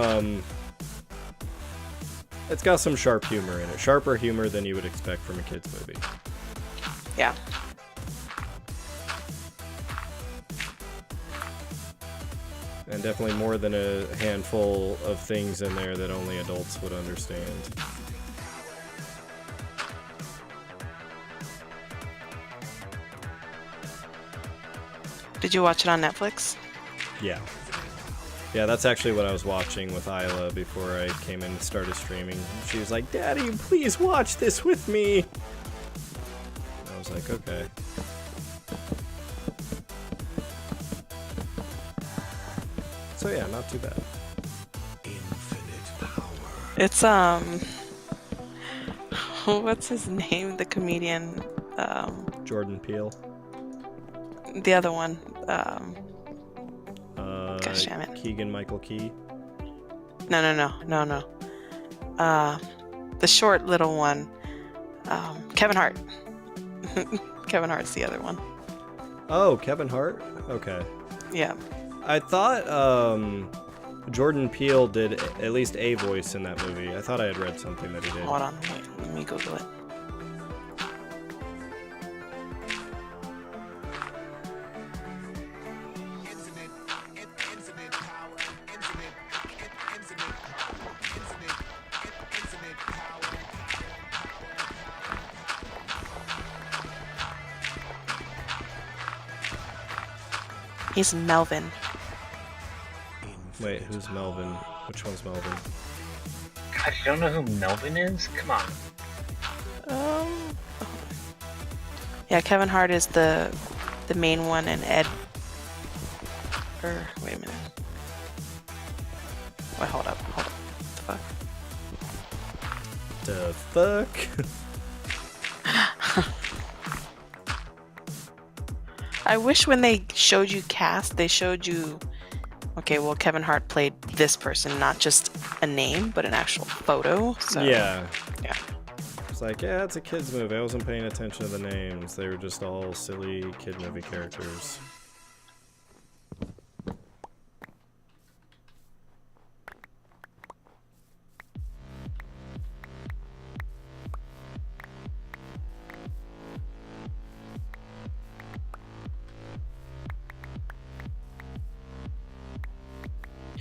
sharp humor in it. Sharper humor than you would expect from a kids movie. Yeah. And definitely more than a handful of things in there that only adults would understand. Did you watch it on Netflix? Yeah. Yeah, that's actually what I was watching with Isla before I came in and started streaming. She was like, "Daddy, please watch this with me." I was like, okay. So yeah, not too bad. Infinite power. It's what's his name? The comedian, Jordan Peele. the other one, gosh damn it. Keegan Michael Key. No. The short little one, Kevin Hart. Kevin Hart's the other one. Oh, Kevin Hart? Okay. Yeah. I thought Jordan Peele did at least a voice in that movie. I thought I had read something that he did. Hold on, wait, let me Google it. He's Melvin. Wait, who's Melvin? Which one's Melvin? God, you don't know who Melvin is? Come on. Yeah, Kevin Hart is the main one, and Ed. Wait a minute. Wait, hold up. What the fuck? The fuck? I wish when they showed you cast, they showed you, okay, well, Kevin Hart played this person, not just a name, but an actual photo. So Yeah. Yeah. It's like, yeah, it's a kid's movie. I wasn't paying attention to the names. They were just all silly kid movie characters.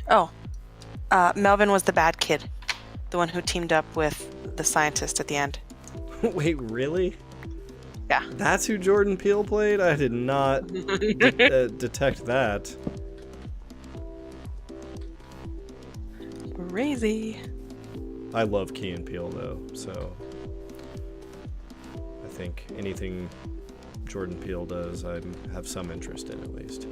Oh, Melvin was the bad kid, the one who teamed up with the scientist at the end. Wait, really? Yeah. That's who Jordan Peele played? I did not detect that. Crazy. I love Key and Peele though, so I think anything Jordan Peele does, I have some interest in at least.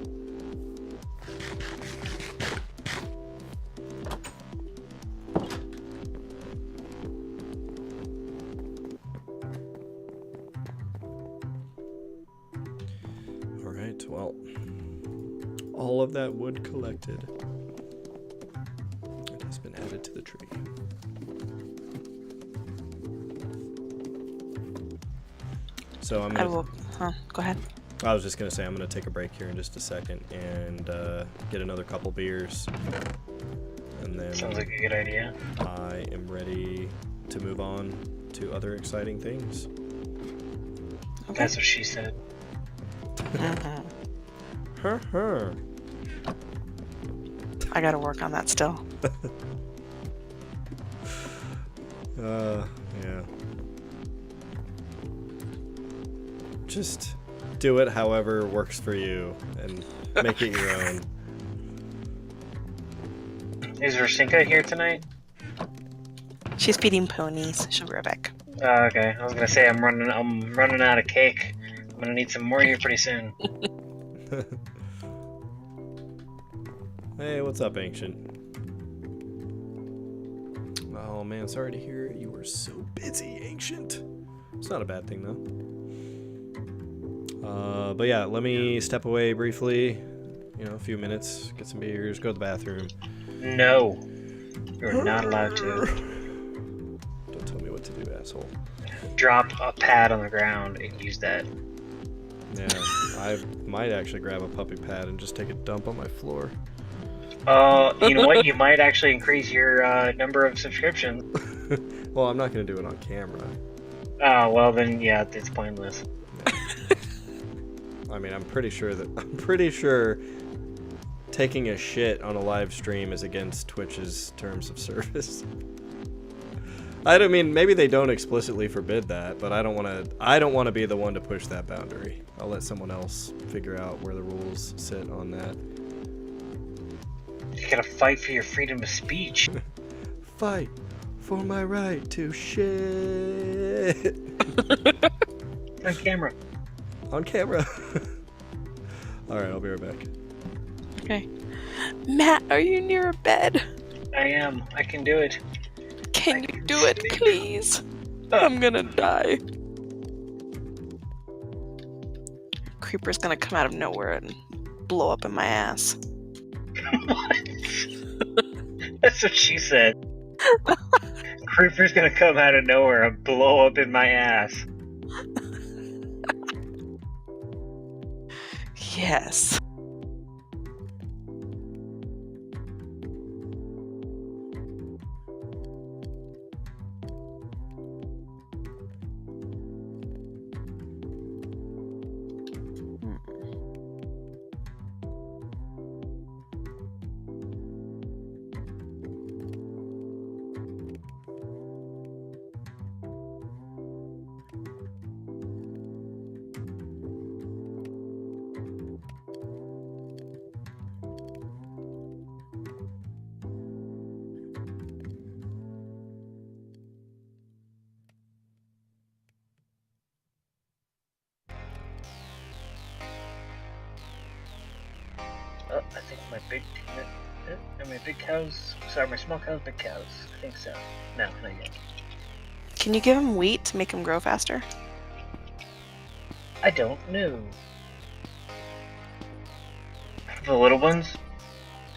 Alright, well, all of that wood collected. It has been added to the tree. So I'm I gonna, will. Go ahead. I was just gonna say I'm gonna take a break here in just a second and get another couple beers, and and then Sounds like a good idea. I am ready to move on to other exciting things. Okay. That's what she said. I gotta work on that still. Yeah. Just do it however works for you and make it your own. Is Versinka here tonight? She's feeding ponies. She'll be right back. Okay. I was gonna say I'm running out of cake. I'm gonna need some more here pretty soon. Hey, what's up, Ancient? Oh man, sorry to hear you were so busy, Ancient. It's not a bad thing though. But yeah, let me step away briefly. You know, a few minutes, get some beers, go to the bathroom. No. You're not allowed to. Don't tell me what to do, asshole. Drop a pad on the ground and use that. Yeah, I might actually grab a puppy pad and just take a dump on my floor. You know what? You might actually increase your number of subscriptions. Well, I'm not gonna do it on camera. Oh, well then, yeah, it's pointless. I mean, I'm pretty sure taking a shit on a live stream is against Twitch's terms of service. I don't mean, maybe they don't explicitly forbid that, but I don't want to be the one to push that boundary. I'll let someone else figure out where the rules sit on that. You gotta fight for your freedom of speech. Fight for my right to shit. On camera. On camera. Alright, I'll be right back. Okay. Matt, are you near a bed? I am. I can do it. Can you do it, please? I'm gonna die. Creeper's gonna come out of nowhere and blow up in my ass. What? That's what she said. Creeper's gonna come out of nowhere and blow up in my ass. Yes. Oh, I think my big cows. Sorry, my small cows, big cows. I think so. No, not yet. Can you give him wheat to make him grow faster? I don't know. The little ones?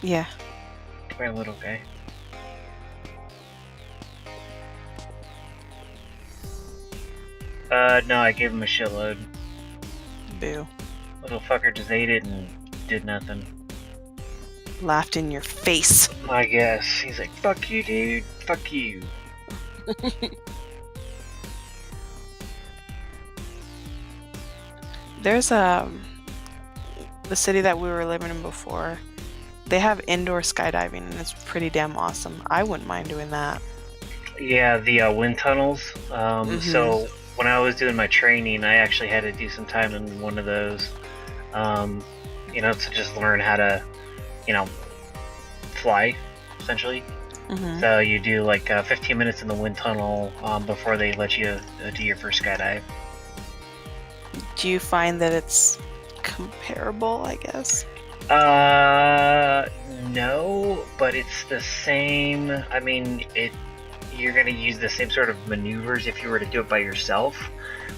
Yeah. They're a little guy. No, I gave him a shitload. Boo. Little fucker just ate it and did nothing. Laughed in your face. I guess. He's like, fuck you, dude. Fuck you. There's the city that we were living in before. They have indoor skydiving and it's pretty damn awesome. I wouldn't mind doing that. Yeah, the wind tunnels. So when I was doing my training, I actually had to do some time in one of those. You know, to just learn how to, you know, fly, essentially. So you do like 15 minutes in the wind tunnel before they let you do your first skydive. Do you find that it's comparable, I guess? No, but it's the same. I mean, you're going to use the same sort of maneuvers if you were to do it by yourself,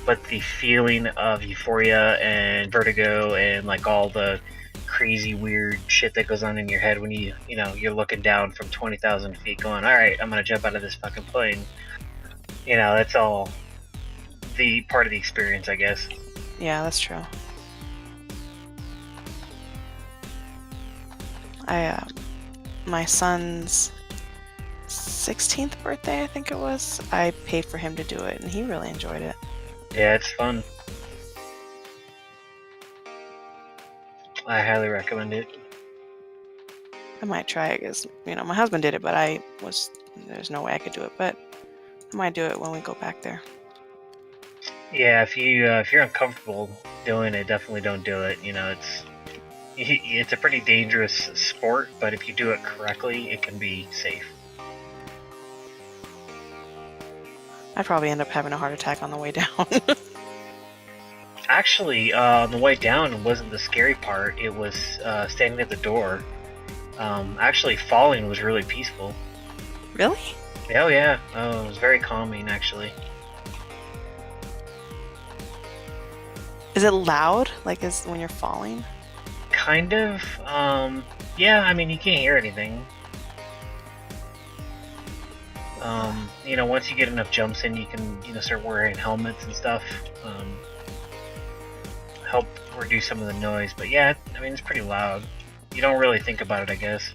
but the feeling of euphoria and vertigo and like all the crazy weird shit that goes on in your head when you're looking down from 20,000 feet going, all right, I'm going to jump out of this fucking plane. You know, that's all the part of the experience, I guess. Yeah, that's true. My son's 16th birthday, I think it was, I paid for him to do it, and he really enjoyed it. Yeah, it's fun. I highly recommend it. I might try it because, you know, my husband did it, but there's no way I could do it, but I might do it when we go back there. Yeah, if you're uncomfortable doing it, definitely don't do it. You know, it's a pretty dangerous sport, but if you do it correctly, it can be safe. I'd probably end up having a heart attack on the way down. Actually, on the way down wasn't the scary part. It was standing at the door. Actually, falling was really peaceful. Really? Oh yeah, it was very calming actually. Is it loud? Like, is when you're falling? Kind of. Yeah, I mean you can't hear anything. You know, once you get enough jumps in, you can start wearing helmets and stuff. Help reduce some of the noise. But yeah, I mean it's pretty loud. You don't really think about it, I guess.